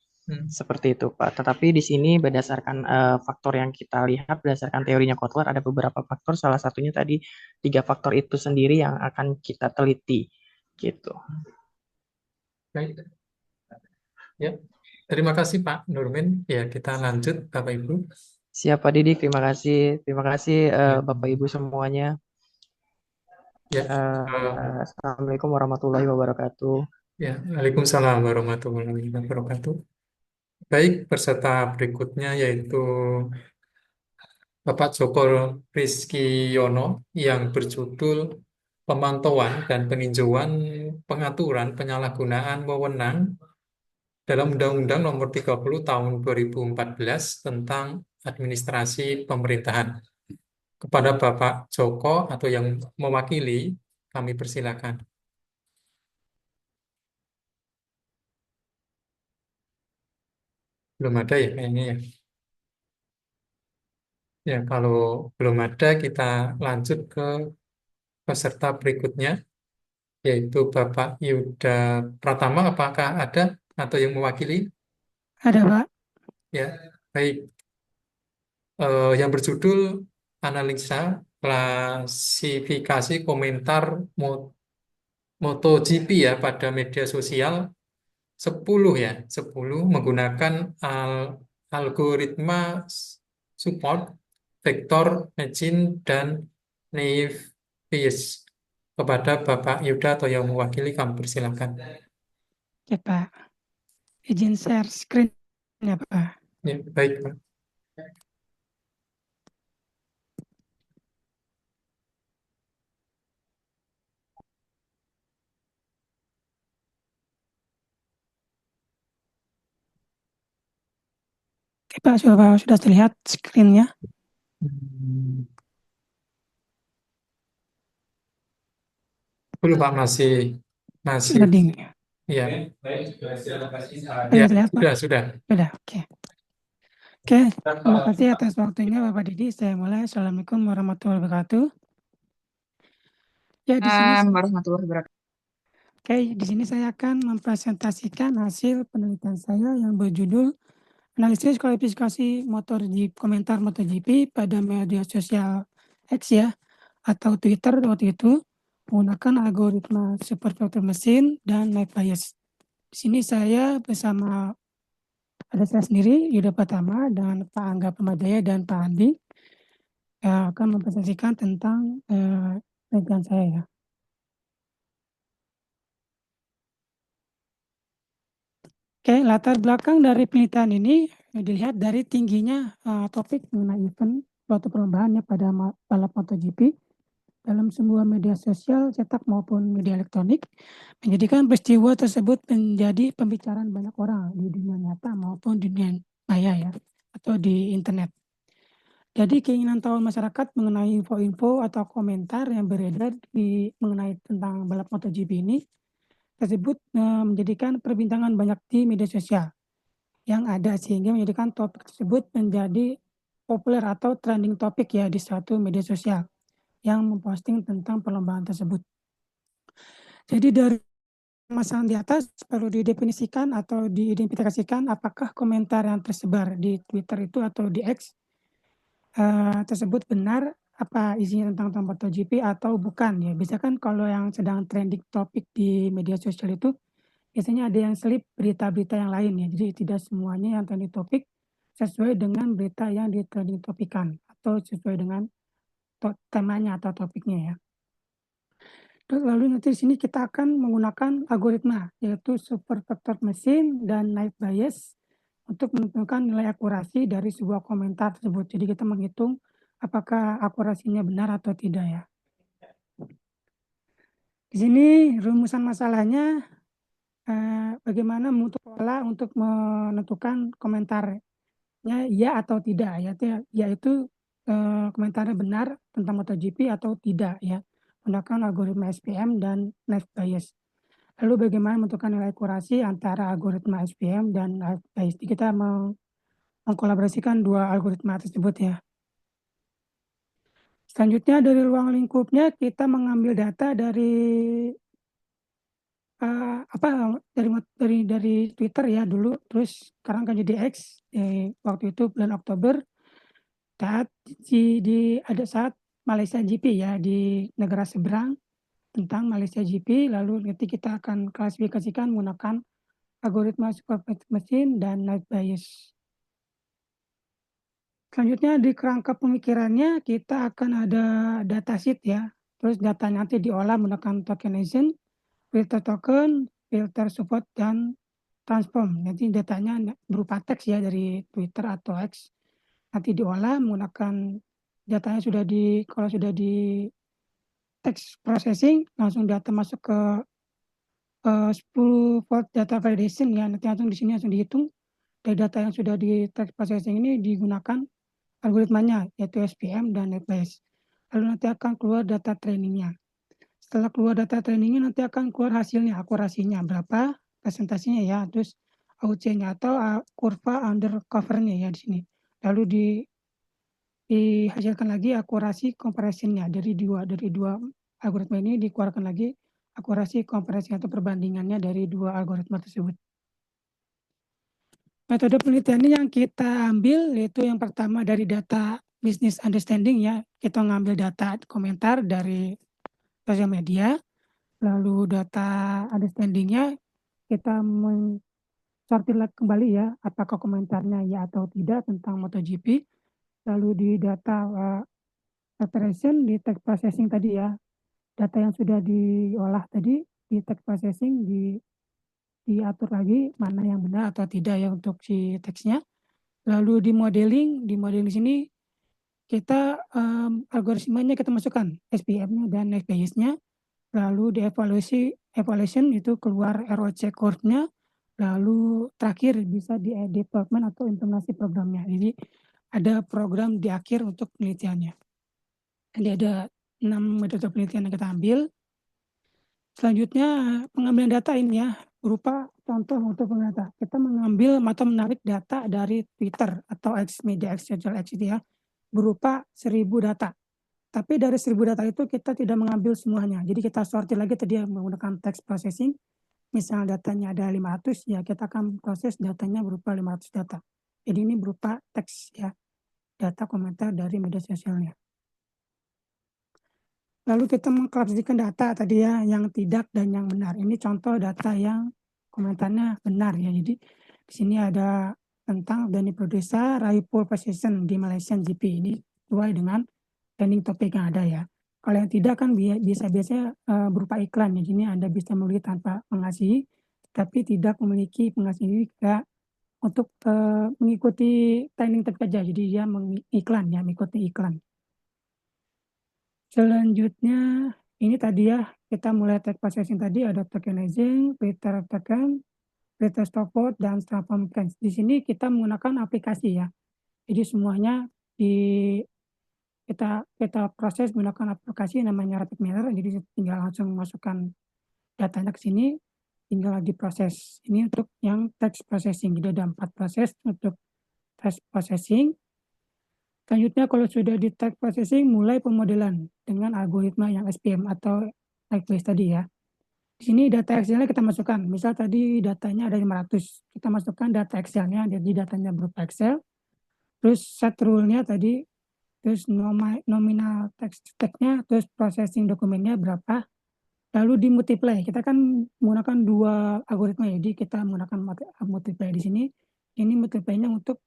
Seperti itu, Pak. Tetapi di sini berdasarkan faktor yang kita lihat, berdasarkan teorinya Kotler, ada beberapa faktor. Salah satunya tadi 3 faktor itu sendiri yang akan kita teliti. Gitu. Baik. Ya, terima kasih Pak Nurmin. Ya, kita lanjut Bapak Ibu. Siapa Didik, terima kasih. Terima kasih Ya, Bapak Ibu semuanya. ya, Assalamualaikum warahmatullahi wabarakatuh. ya. Waalaikumsalam warahmatullahi wabarakatuh. Baik, peserta berikutnya yaitu Bapak Joko Rizkyono yang berjudul Pemantauan dan Peninjauan Pengaturan Penyalahgunaan Wewenang dalam Undang-Undang Nomor 30 Tahun 2014 tentang Administrasi Pemerintahan. Kepada Bapak Joko atau yang mewakili, kami persilakan. Belum ada ya kayaknya ya. Ya, kalau belum ada kita lanjut ke peserta berikutnya, yaitu Bapak Yuda Pratama. Apakah ada atau yang mewakili? Ada, Pak. Ya, baik. Yang berjudul Analisa Klasifikasi Komentar MotoGP ya pada media sosial 10 ya, 10 menggunakan algoritma support, vector machine, dan naive Bayes. Kepada Bapak Yuda atau yang mewakili, kami persilakan. Oke, Pak. Izin share screen ya, Pak. Ya, baik, Pak. Oke, Pak, sudah terlihat screen-nya? Belum, Pak, masih Loading. ya. Baik, terima kasih. Ya, Sudah terlihat, Pak? sudah. Sudah, oke. Oke, terima kasih atas waktunya Bapak Didi. Saya mulai. Assalamualaikum warahmatullahi wabarakatuh. Ya, di sini Warahmatullahi wabarakatuh. Oke, di sini saya akan mempresentasikan hasil penelitian saya yang berjudul Analisis Kualifikasi Komentar MotoGP pada media sosial X ya, atau Twitter waktu itu, menggunakan algoritma super vector machine dan naive Bayes. Di sini saya bersama ada saya sendiri, Yuda Pratama, dan Pak Angga Pamadjaya dan Pak Andi akan mempresentasikan tentang penelitian saya ya. Oke, latar belakang dari penelitian ini dilihat dari tingginya topik mengenai event suatu perlombaan ya pada balap MotoGP dalam sebuah media sosial cetak maupun media elektronik, menjadikan peristiwa tersebut menjadi pembicaraan banyak orang di dunia nyata maupun di dunia maya ya, atau di internet. Jadi keinginan tahu masyarakat mengenai info-info atau komentar yang beredar mengenai tentang balap MotoGP ini tersebut menjadikan perbincangan banyak di media sosial yang ada, sehingga menjadikan topik tersebut menjadi populer atau trending topik ya di suatu media sosial yang memposting tentang perlombaan tersebut. Jadi dari masalah di atas perlu didefinisikan atau diidentifikasikan apakah komentar yang tersebar di Twitter itu atau di X tersebut benar, apa isinya tentang MotoGP atau bukan ya. Biasanya kan kalau yang sedang trending topik di media sosial itu biasanya ada yang selip berita-berita yang lain ya. Jadi tidak semuanya yang trending topik sesuai dengan berita yang di trending topikan atau sesuai dengan temanya atau topiknya ya. Lalu nanti di sini kita akan menggunakan algoritma yaitu super vector machine dan naive Bayes untuk menentukan nilai akurasi dari sebuah komentar tersebut. Jadi kita menghitung apakah akurasinya benar atau tidak ya. Di sini rumusan masalahnya bagaimana memutus pola untuk menentukan komentarnya ya atau tidak, yaitu komentarnya benar tentang MotoGP atau tidak ya, menggunakan algoritma SPM dan naive Bayes. Lalu bagaimana menentukan nilai akurasi antara algoritma SPM dan naive Bayes. Kita mengkolaborasikan dua algoritma tersebut ya. Selanjutnya dari ruang lingkupnya kita mengambil data dari dari Twitter ya dulu, terus sekarang kan jadi X, waktu itu bulan Oktober saat saat Malaysia GP ya di negara seberang tentang Malaysia GP, lalu nanti kita akan klasifikasikan menggunakan algoritma super vector machine dan naive Bayes. Selanjutnya di kerangka pemikirannya kita akan ada datasheet ya, terus data nanti diolah menggunakan tokenization, filter token, filter support, dan transform. Nanti datanya berupa teks ya dari Twitter atau X. Nanti diolah menggunakan datanya kalau sudah di text processing, langsung data masuk ke 10 volt data validation ya. Nanti langsung di sini langsung dihitung dari data yang sudah di text processing ini digunakan algoritmanya yaitu SPM dan naive Bayes. Lalu nanti akan keluar data trainingnya. Setelah keluar data trainingnya nanti akan keluar hasilnya, akurasinya berapa, presentasinya ya, terus AUC-nya atau kurva undercover-nya ya di sini. Lalu dihasilkan lagi akurasi comparison-nya dari dua algoritma ini dikeluarkan lagi akurasi comparison atau perbandingannya dari dua algoritma tersebut. Metode penelitian yang kita ambil yaitu yang pertama dari data business understanding ya. Kita ngambil data komentar dari sosial media. Lalu data understanding-nya kita sortir kembali ya, apakah komentarnya ya atau tidak tentang MotoGP. Lalu di data preparation, di text processing tadi ya, data yang sudah diolah tadi, di text processing diatur lagi mana yang benar atau tidak ya untuk si teksnya. Lalu di modeling di sini kita algoritmanya kita masukkan SPM-nya dan NetBayes-nya. Lalu di evaluation itu keluar ROC curve-nya. Lalu terakhir bisa di development atau implementasi programnya. Jadi ada program di akhir untuk penelitiannya. Jadi ada 6 metode penelitian yang kita ambil. Selanjutnya pengambilan data ini ya, berupa contoh untuk pengambilan data. Kita mengambil atau menarik data dari Twitter atau X, media X, social X itu ya, berupa 1000 data. Tapi dari 1000 data itu kita tidak mengambil semuanya. Jadi kita sortir lagi tadi menggunakan text processing. Misal datanya ada 500, ya kita akan proses datanya berupa 500 data. Jadi ini berupa teks ya, data komentar dari media sosialnya. Lalu kita mengklasifikasikan data tadi ya, yang tidak dan yang benar. Ini contoh data yang komentarnya benar ya. Jadi di sini ada tentang Dani Prodesa, raih pole position di Malaysian GP. Ini sesuai dengan trending topik yang ada ya. Kalau yang tidak kan biasanya berupa iklan ya. Jadi Anda bisa membeli tanpa mengasihi, tapi tidak memiliki pengasih juga untuk mengikuti trending topik saja. Jadi dia mengiklan ya, mengikuti iklan. Selanjutnya ini tadi ya, kita mulai text processing tadi ada tokenizing, filter token, filter stopword, dan transform friends. Di sini kita menggunakan aplikasi ya. Jadi semuanya kita proses menggunakan aplikasi namanya Rapid Mirror. Jadi tinggal langsung masukkan datanya ke sini, tinggal diproses. Ini untuk yang text processing. Jadi ada 4 proses untuk text processing. Selanjutnya kalau sudah di text processing, mulai pemodelan dengan algoritma yang SPM atau NetBayes tadi ya. Di sini data Excel-nya kita masukkan. Misal tadi datanya ada 500, kita masukkan data Excel-nya, jadi datanya berupa Excel. Terus set rule-nya tadi, terus nominal text-nya, terus processing dokumennya berapa. Lalu dimultiply. Kita kan menggunakan 2 algoritma ya, jadi kita menggunakan multiply di sini. Ini multiply-nya untuk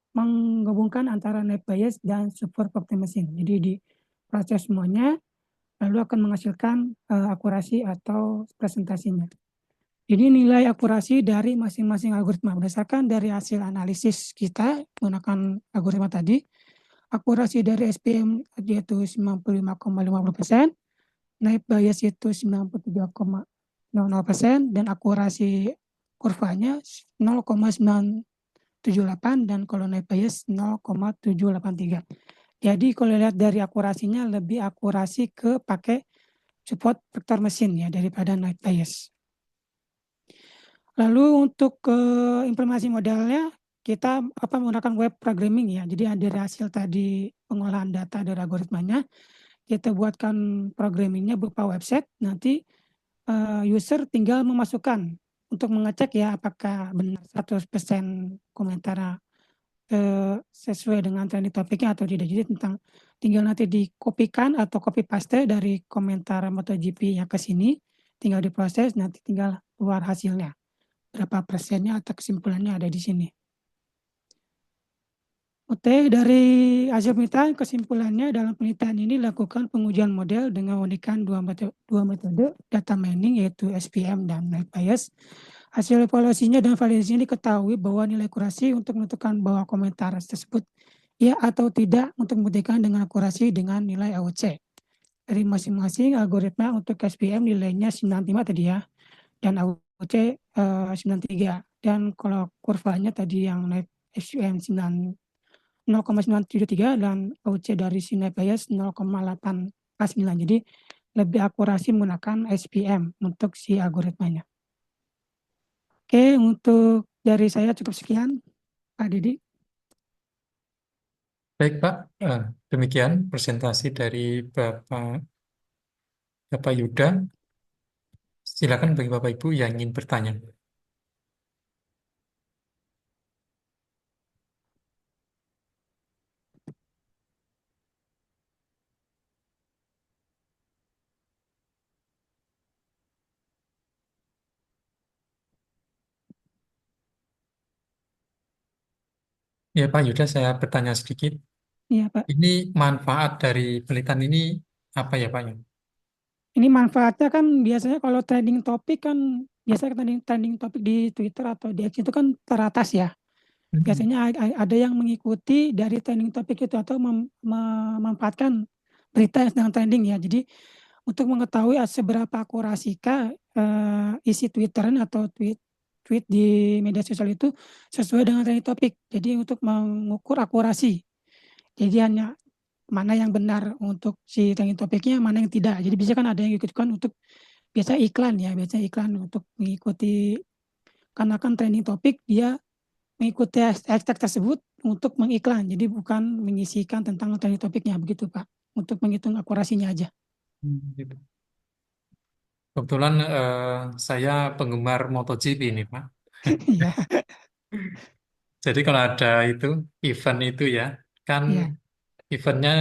menggabungkan antara NetBayes dan Super Proxy Machine. Jadi diproses semuanya, lalu akan menghasilkan akurasi atau presentasinya. Jadi nilai akurasi dari masing-masing algoritma berdasarkan dari hasil analisis kita menggunakan algoritma tadi. Akurasi dari SPM yaitu 95,50%, NetBayes itu 93,00%, dan akurasi kurvanya 0,978, dan kalau NetBayes 0,783. Jadi kalau lihat dari akurasinya lebih akurasi ke pakai support vector mesin ya daripada NetBayes. Lalu untuk implementasi modelnya kita menggunakan web programming ya. Jadi dari hasil tadi pengolahan data dari algoritmanya, kita buatkan programmingnya berupa website. Nanti user tinggal memasukkan untuk mengecek ya apakah benar 100% komentar sesuai dengan trending topiknya atau tidak. Jadi tinggal nanti dikopikan atau copy paste dari komentar MotoGP yang ke sini, tinggal diproses, nanti tinggal keluar hasilnya. Berapa persennya atau kesimpulannya ada di sini. Oke, dari hasil penelitian kesimpulannya dalam penelitian ini lakukan pengujian model dengan menggunakan dua metode data mining yaitu SPM dan NetBayes. Hasil evaluasinya dan validasinya diketahui bahwa nilai akurasi untuk menentukan bahwa komentar tersebut ya atau tidak untuk membuktikan dengan akurasi dengan nilai AUC. Dari masing-masing algoritma untuk SPM nilainya 95 tadi ya, dan AUC 93. Dan kalau kurvanya tadi yang SPM 0,973 dan AUC dari NetBayes 0,849. Jadi lebih akurasi menggunakan SPM untuk si algoritmanya. Oke, untuk dari saya cukup sekian, Pak Didi. Baik, Pak. Demikian presentasi dari Bapak Yuda. Silakan bagi Bapak Ibu yang ingin bertanya. Ya, Pak Yuda, saya bertanya sedikit. Iya, Pak. Ini manfaat dari penelitian ini apa ya, Pak? Ini manfaatnya kan biasanya kalau trending topik kan biasanya trending trending topik di Twitter atau di X itu kan teratas ya. Hmm. Biasanya ada yang mengikuti dari trending topik itu atau memanfaatkan berita yang sedang trending ya. Jadi untuk mengetahui seberapa akurasikah isi Twitteran atau tweet di media sosial itu sesuai dengan trending topik. Jadi untuk mengukur akurasi. Jadi hanya mana yang benar untuk si trending topiknya, mana yang tidak. Jadi bisa kan ada yang ikutkan untuk biasa iklan ya, biasa iklan untuk mengikuti karena kan trending topik dia mengikuti hashtag tersebut untuk mengiklan. Jadi bukan mengisikan tentang trending topiknya begitu Pak. Untuk menghitung akurasinya aja. Gitu. Kebetulan saya penggemar MotoGP ini, Pak. Iya, Jadi kalau ada itu event itu ya, kan iya, eventnya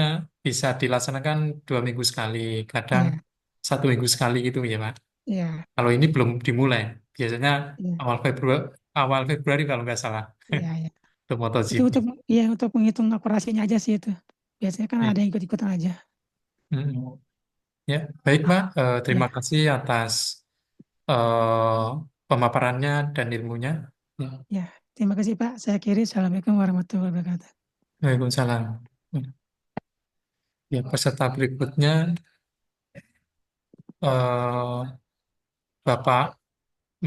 bisa dilaksanakan 2 minggu sekali, kadang iya, 1 minggu sekali gitu ya, Pak. iya, Kalau ini belum dimulai, biasanya iya, awal Februari kalau nggak salah iya, iya. untuk Itu MotoGP. untuk menghitung akurasinya aja sih itu. Biasanya kan Ya. ada yang ikut-ikutan aja. Mm. Ya, baik, Pak. Terima Ya, kasih atas eh, pemaparannya dan ilmunya. Ya. ya. Terima kasih Pak. Saya akhiri. Assalamualaikum warahmatullahi wabarakatuh. Waalaikumsalam. Ya, peserta berikutnya eh, Bapak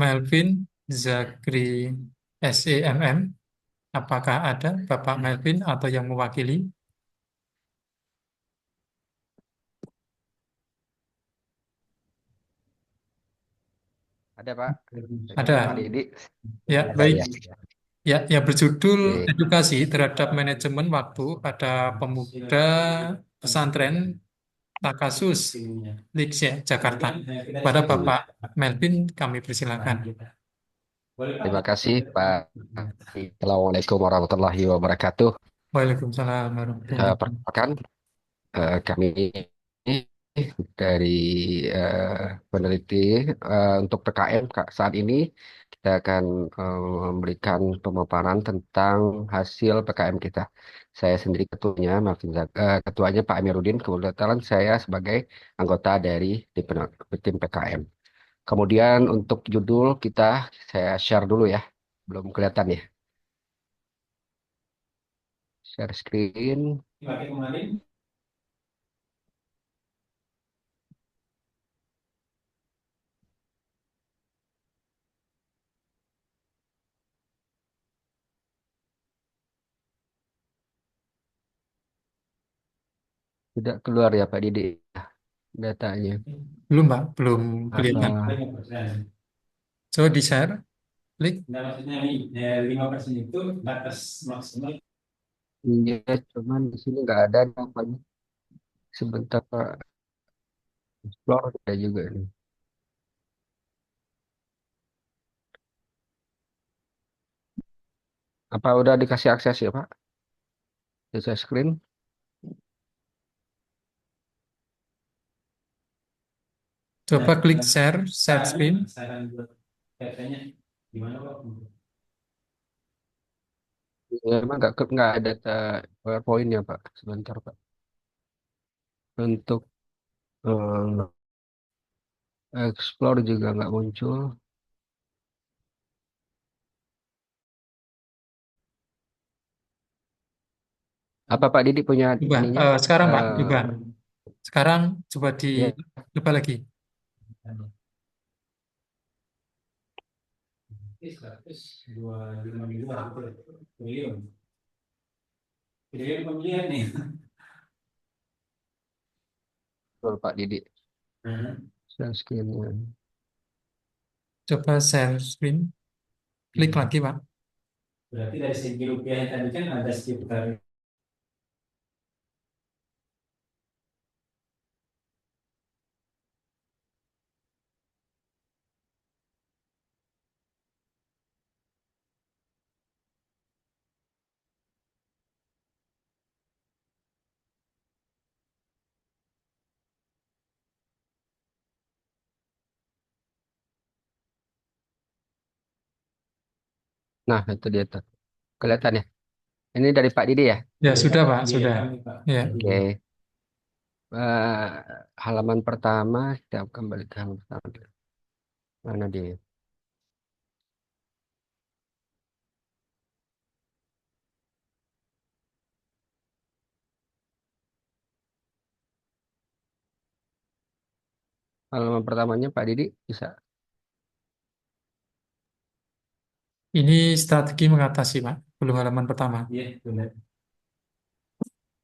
Melvin Zakri SEMM. Apakah ada Bapak Melvin atau yang mewakili? Ada Pak, Ada. Pak Didi. Ya, Ada baik. ya. Ya, yang berjudul Oke. Edukasi terhadap Manajemen Waktu pada Pemuda Pesantren Takasus Lixe, Jakarta. Pada Hmm. Bapak Melvin kami persilakan. Terima kasih Pak. Assalamualaikum warahmatullahi wabarakatuh. Waalaikumsalam warahmatullahi wabarakatuh. Perkenalkan, kami dari peneliti untuk PKM saat ini kita akan memberikan pemaparan tentang hasil PKM kita. Saya sendiri ketuanya, ketuanya Pak Amiruddin. Kebetulan saya sebagai anggota dari tim PKM. Kemudian untuk judul kita, saya share dulu ya. Belum kelihatan ya. Share screen. Tidak keluar ya Pak Didi datanya. Belum, Pak, belum kelihatan. Ah, Coba di-share, klik. Nah, maksudnya nih, 5% itu batas maksimal. iya, cuman di sini nggak ada namanya. Sebentar Pak. Explore ada juga nih. Apa udah dikasih akses ya Pak? Di share screen. Coba klik share Saran, screen. saran buat katanya gimana Pak? Ya, emang nggak ada PowerPoint ya Pak. Sebentar Pak. Untuk explore juga nggak muncul. Apa Pak Didi punya Coba ininya? sekarang, Pak, coba. Eh Sekarang coba ya, coba lagi. 125 triliun. Triliun pemilihan nih. betul Pak Didi. Hmm. Share screen. Coba share screen. Klik lagi, Pak. Berarti dari segi rupiah yang tadi kan ada sekitar. Nah, itu dia tuh. Kelihatan ya. Ini dari Pak Didi ya? Ya, sudah Pak, Iya, sudah. kami, Pak. Ya. Oke. Halaman pertama, kita kembali ke halaman pertama. Mana dia? Halaman pertamanya Pak Didi bisa. Ini strategi mengatasi Pak, belum halaman pertama. Iya, benar.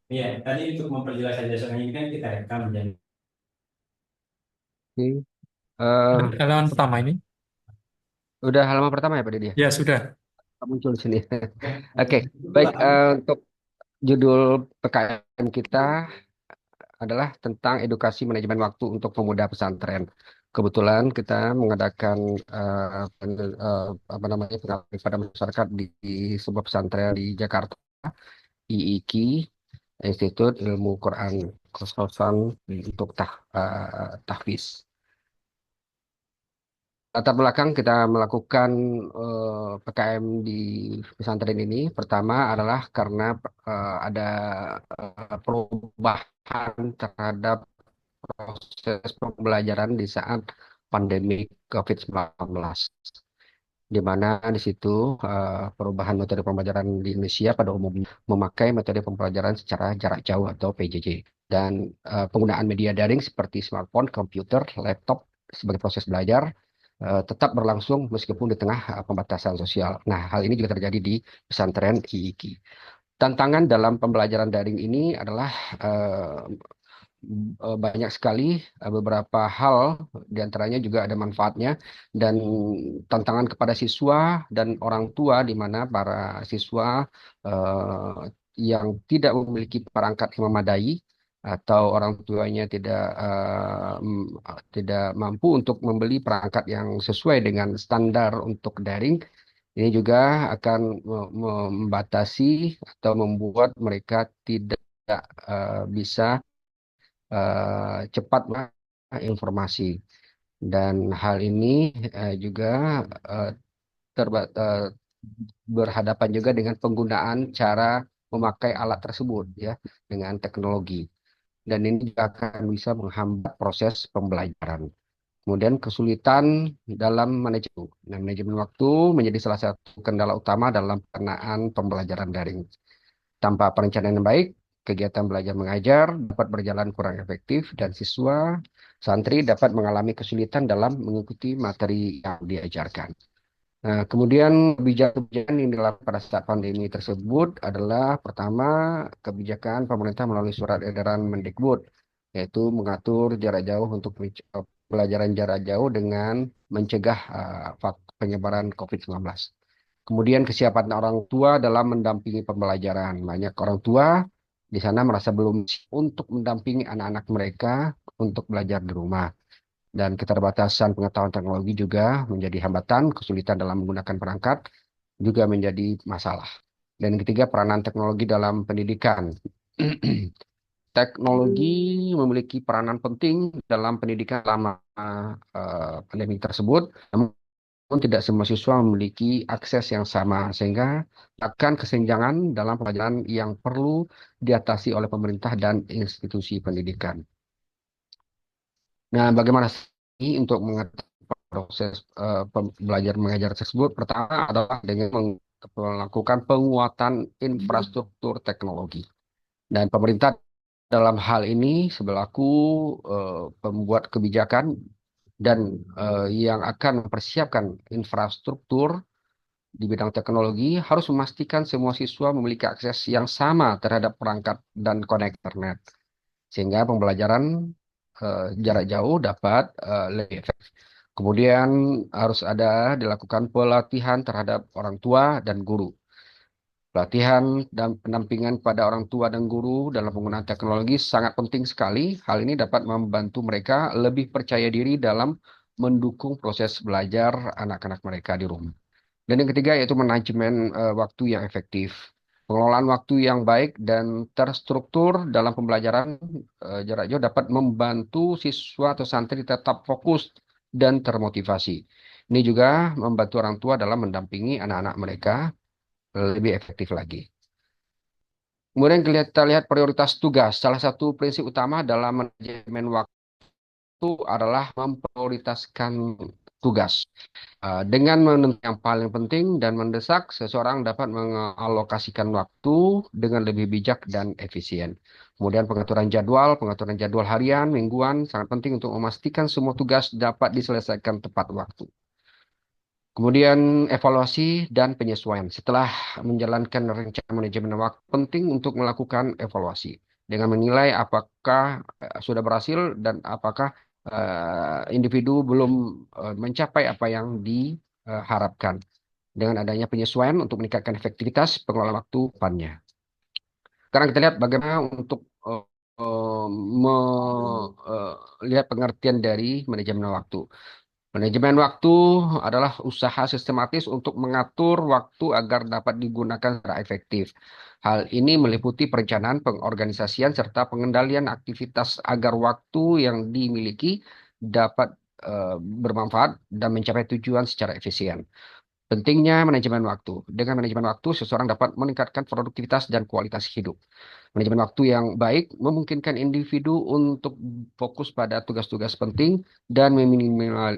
Iya, tadi untuk memperjelas saja soalnya ini kan kita rekam jadi. Oke. Eh, Halaman pertama ini? udah halaman pertama ya Pak Didi ya? Ya, sudah. Muncul di sini. Oke, baik. Untuk judul PKM kita adalah tentang edukasi manajemen waktu untuk pemuda pesantren. Kebetulan kita mengadakan apa namanya pengabdian pada masyarakat di sebuah pesantren di Jakarta, IIKI, Institut Ilmu Quran Khususan untuk tahfiz. Latar belakang kita melakukan PKM di pesantren ini pertama adalah karena ada perubahan terhadap proses pembelajaran di saat pandemi COVID-19, di mana di situ perubahan metode pembelajaran di Indonesia pada umumnya memakai metode pembelajaran secara jarak jauh atau PJJ, dan penggunaan media daring seperti smartphone, komputer, laptop sebagai proses belajar tetap berlangsung meskipun di tengah pembatasan sosial. Nah, hal ini juga terjadi di pesantren IIKI. Tantangan dalam pembelajaran daring ini adalah banyak sekali, beberapa hal diantaranya juga ada manfaatnya dan tantangan kepada siswa dan orang tua, di mana para siswa eh, yang tidak memiliki perangkat yang memadai atau orang tuanya tidak mampu untuk membeli perangkat yang sesuai dengan standar untuk daring. Ini juga akan membatasi atau membuat mereka tidak bisa cepat informasi, dan hal ini juga eh, berhadapan juga dengan penggunaan cara memakai alat tersebut ya dengan teknologi, dan ini juga akan bisa menghambat proses pembelajaran. Kemudian kesulitan dalam manajemen. Nah, manajemen waktu menjadi salah satu kendala utama dalam pelaksanaan pembelajaran daring. Tanpa perencanaan yang baik, kegiatan belajar mengajar dapat berjalan kurang efektif dan siswa santri dapat mengalami kesulitan dalam mengikuti materi yang diajarkan. Nah, kemudian kebijakan yang dilakukan pada saat pandemi tersebut adalah pertama, kebijakan pemerintah melalui surat edaran Mendikbud, yaitu mengatur jarak jauh untuk pelajaran jarak jauh dengan mencegah penyebaran COVID-19. Kemudian kesiapan orang tua dalam mendampingi pembelajaran. Banyak orang tua di sana merasa belum siap untuk mendampingi anak-anak mereka untuk belajar di rumah. Dan keterbatasan pengetahuan teknologi juga menjadi hambatan, kesulitan dalam menggunakan perangkat juga menjadi masalah. Dan yang ketiga, peranan teknologi dalam pendidikan. Teknologi memiliki peranan penting dalam pendidikan selama pandemi tersebut. Namun tidak semua siswa memiliki akses yang sama, sehingga akan kesenjangan dalam pembelajaran yang perlu diatasi oleh pemerintah dan institusi pendidikan. Nah, bagaimana sih untuk mengatasi proses belajar mengajar tersebut? Pertama adalah dengan melakukan penguatan infrastruktur teknologi. Dan pemerintah dalam hal ini sebelaku pembuat kebijakan dan yang akan mempersiapkan infrastruktur di bidang teknologi harus memastikan semua siswa memiliki akses yang sama terhadap perangkat dan koneksi internet, sehingga pembelajaran jarak jauh dapat lebih efektif. Kemudian harus ada dilakukan pelatihan terhadap orang tua dan guru. Pelatihan dan pendampingan pada orang tua dan guru dalam penggunaan teknologi sangat penting sekali. Hal ini dapat membantu mereka lebih percaya diri dalam mendukung proses belajar anak-anak mereka di rumah. Dan yang ketiga yaitu manajemen waktu yang efektif. Pengelolaan waktu yang baik dan terstruktur dalam pembelajaran jarak jauh dapat membantu siswa atau santri tetap fokus dan termotivasi. Ini juga membantu orang tua dalam mendampingi anak-anak mereka lebih efektif lagi. Kemudian kita lihat prioritas tugas. Salah satu prinsip utama dalam manajemen waktu adalah memprioritaskan tugas. Dengan menentukan yang paling penting dan mendesak, seseorang dapat mengalokasikan waktu dengan lebih bijak dan efisien. Kemudian pengaturan jadwal harian, mingguan sangat penting untuk memastikan semua tugas dapat diselesaikan tepat waktu. Kemudian evaluasi dan penyesuaian. Setelah menjalankan rencana manajemen waktu, penting untuk melakukan evaluasi dengan menilai apakah sudah berhasil dan apakah individu belum mencapai apa yang diharapkan. Dengan adanya penyesuaian untuk meningkatkan efektivitas pengelolaan waktu depannya. Sekarang kita lihat bagaimana untuk melihat pengertian dari manajemen waktu. Manajemen waktu adalah usaha sistematis untuk mengatur waktu agar dapat digunakan secara efektif. Hal ini meliputi perencanaan, pengorganisasian, serta pengendalian aktivitas agar waktu yang dimiliki dapat bermanfaat dan mencapai tujuan secara efisien. Pentingnya manajemen waktu. Dengan manajemen waktu, seseorang dapat meningkatkan produktivitas dan kualitas hidup. Manajemen waktu yang baik memungkinkan individu untuk fokus pada tugas-tugas penting dan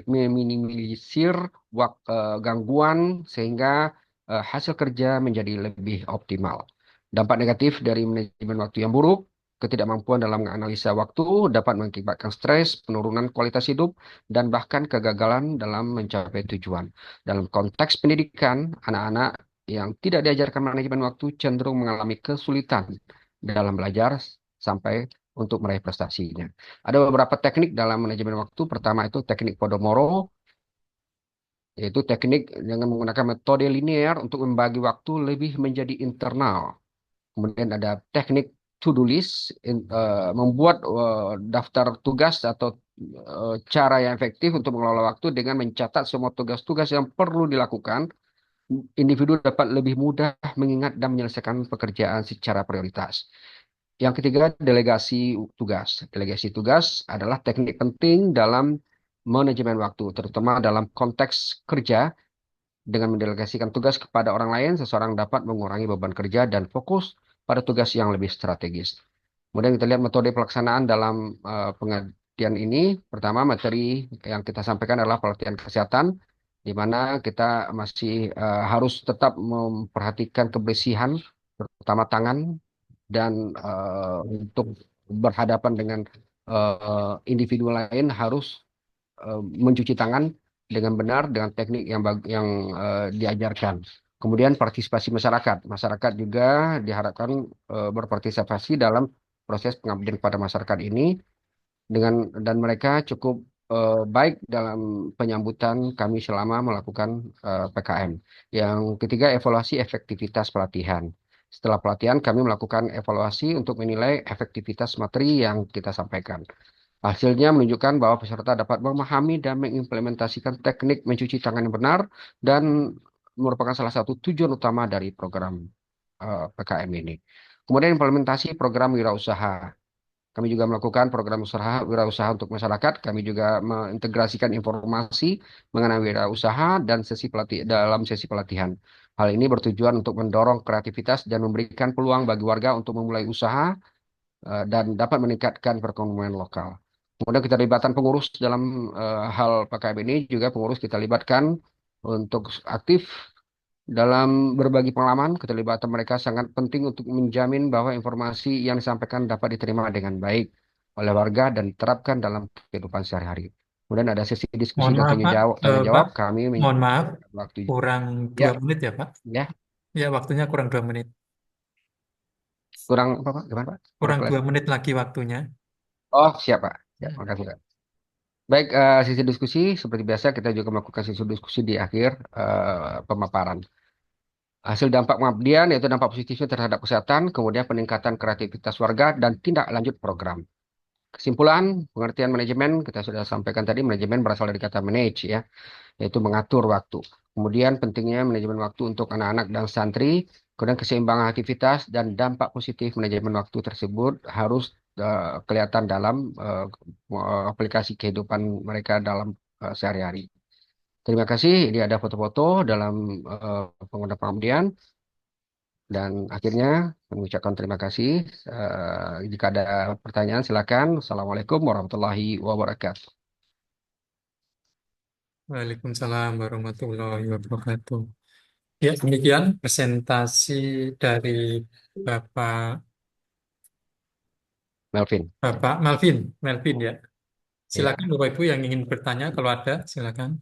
meminimalisir gangguan sehingga hasil kerja menjadi lebih optimal. Dampak negatif dari manajemen waktu yang buruk, ketidakmampuan dalam menganalisa waktu dapat mengakibatkan stres, penurunan kualitas hidup, dan bahkan kegagalan dalam mencapai tujuan. Dalam konteks pendidikan, anak-anak yang tidak diajarkan manajemen waktu cenderung mengalami kesulitan dalam belajar sampai untuk meraih prestasinya. Ada beberapa teknik dalam manajemen waktu. Pertama itu teknik Pomodoro, yaitu teknik dengan menggunakan metode linear untuk membagi waktu lebih menjadi internal. Kemudian ada teknik to-do list, membuat daftar tugas atau cara yang efektif untuk mengelola waktu dengan mencatat semua tugas-tugas yang perlu dilakukan. Individu dapat lebih mudah mengingat dan menyelesaikan pekerjaan secara prioritas. Yang ketiga, delegasi tugas. Delegasi tugas adalah teknik penting dalam manajemen waktu, terutama dalam konteks kerja. Dengan mendelegasikan tugas kepada orang lain, seseorang dapat mengurangi beban kerja dan fokus pada tugas yang lebih strategis. Kemudian kita lihat metode pelaksanaan dalam pengertian ini. Pertama, materi yang kita sampaikan adalah pelatihan kesehatan, di mana kita masih harus tetap memperhatikan kebersihan, terutama tangan, dan untuk berhadapan dengan individu lain harus mencuci tangan dengan benar dengan teknik yang diajarkan. Kemudian partisipasi masyarakat. Masyarakat juga diharapkan berpartisipasi dalam proses pengabdian pada masyarakat ini dan mereka cukup baik dalam penyambutan kami selama melakukan PKM. Yang ketiga, evaluasi efektivitas pelatihan. Setelah pelatihan, kami melakukan evaluasi untuk menilai efektivitas materi yang kita sampaikan. Hasilnya menunjukkan bahwa peserta dapat memahami dan mengimplementasikan teknik mencuci tangan yang benar dan merupakan salah satu tujuan utama dari program PKM ini. Kemudian implementasi program wirausaha. Kami juga melakukan program wirausaha untuk masyarakat. Kami juga mengintegrasikan informasi mengenai wirausaha dan dalam sesi pelatihan. Hal ini bertujuan untuk mendorong kreativitas dan memberikan peluang bagi warga untuk memulai usaha dan dapat meningkatkan perekonomian lokal. Kemudian kita libatkan pengurus dalam hal PKM ini, juga pengurus kita libatkan untuk aktif dalam berbagi pengalaman. Keterlibatan mereka sangat penting untuk menjamin bahwa informasi yang disampaikan dapat diterima dengan baik oleh warga dan diterapkan dalam kehidupan sehari-hari. Kemudian ada sesi diskusi Mohon dan maaf, Pak. tanya jawab. Pak, Kami mohon maaf, waktu kurang ya 2 menit ya, Pak. ya Ya, waktunya kurang 2 menit. kurang apa Pak? Gimana Pak? Kurang Kurang 2 kelas. menit lagi waktunya. Oh siap Pak. Ya, Hmm. makasih Pak. Baik, sesi diskusi seperti biasa kita juga melakukan sesi diskusi di akhir pemaparan. Hasil dampak pengabdian yaitu dampak positifnya terhadap kesehatan, kemudian peningkatan kreativitas warga dan tindak lanjut program. Kesimpulan, pengertian manajemen, kita sudah sampaikan tadi, manajemen berasal dari kata manage ya, yaitu mengatur waktu. Kemudian pentingnya manajemen waktu untuk anak-anak dan santri, kemudian keseimbangan aktivitas dan dampak positif manajemen waktu tersebut harus kelihatan dalam aplikasi kehidupan mereka dalam sehari-hari. Terima kasih, ini ada foto-foto dalam pengguna pengabdian. Dan akhirnya mengucapkan terima kasih. Jika ada pertanyaan silakan. Assalamualaikum warahmatullahi wabarakatuh. Waalaikumsalam warahmatullahi wabarakatuh. Ya, demikian presentasi dari Bapak Melvin. Bapak Melvin ya. Ya. Silakan Bapak Ibu yang ingin bertanya kalau ada, silakan.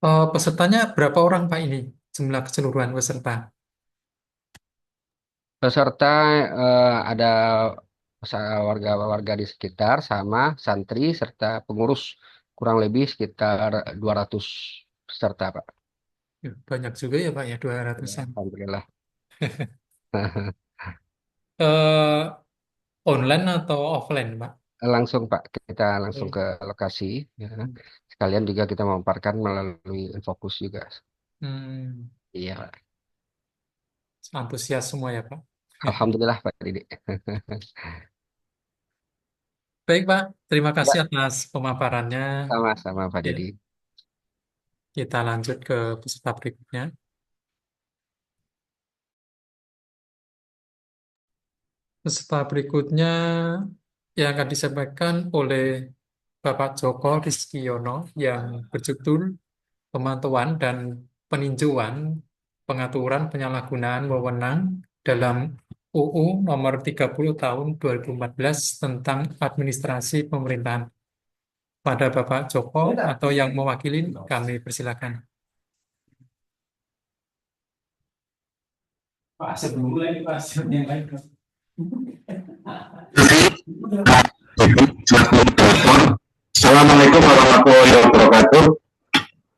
Pesertanya berapa orang Pak ini? Jumlah keseluruhan peserta. Peserta ada warga-warga di sekitar sama santri serta pengurus kurang lebih sekitar 200 peserta, Pak. Ya, banyak juga ya Pak ya, Ya, 200-an. alhamdulillah. Eh, online atau offline Pak? Langsung Pak, kita langsung Hmm. ke lokasi. Ya. Sekalian juga kita memaparkan melalui Infocus juga. Hmm, Iya, Pak. antusias semua ya Pak. Alhamdulillah Pak Didi. Baik Pak, terima kasih Ya, atas pemaparannya. sama-sama Pak Ya, Didi. kita lanjut ke peserta berikutnya. Peserta berikutnya yang akan disampaikan oleh Bapak Joko Rizkiono yang berjudul Pemantauan dan Peninjauan Pengaturan Penyalahgunaan Wewenang dalam UU Nomor 30 Tahun 2014 tentang Administrasi Pemerintahan. Pada Bapak Joko atau yang mewakili kami persilakan. Pak Asep dulu lagi Pak Asep yang lain. Assalamualaikum warahmatullahi wabarakatuh.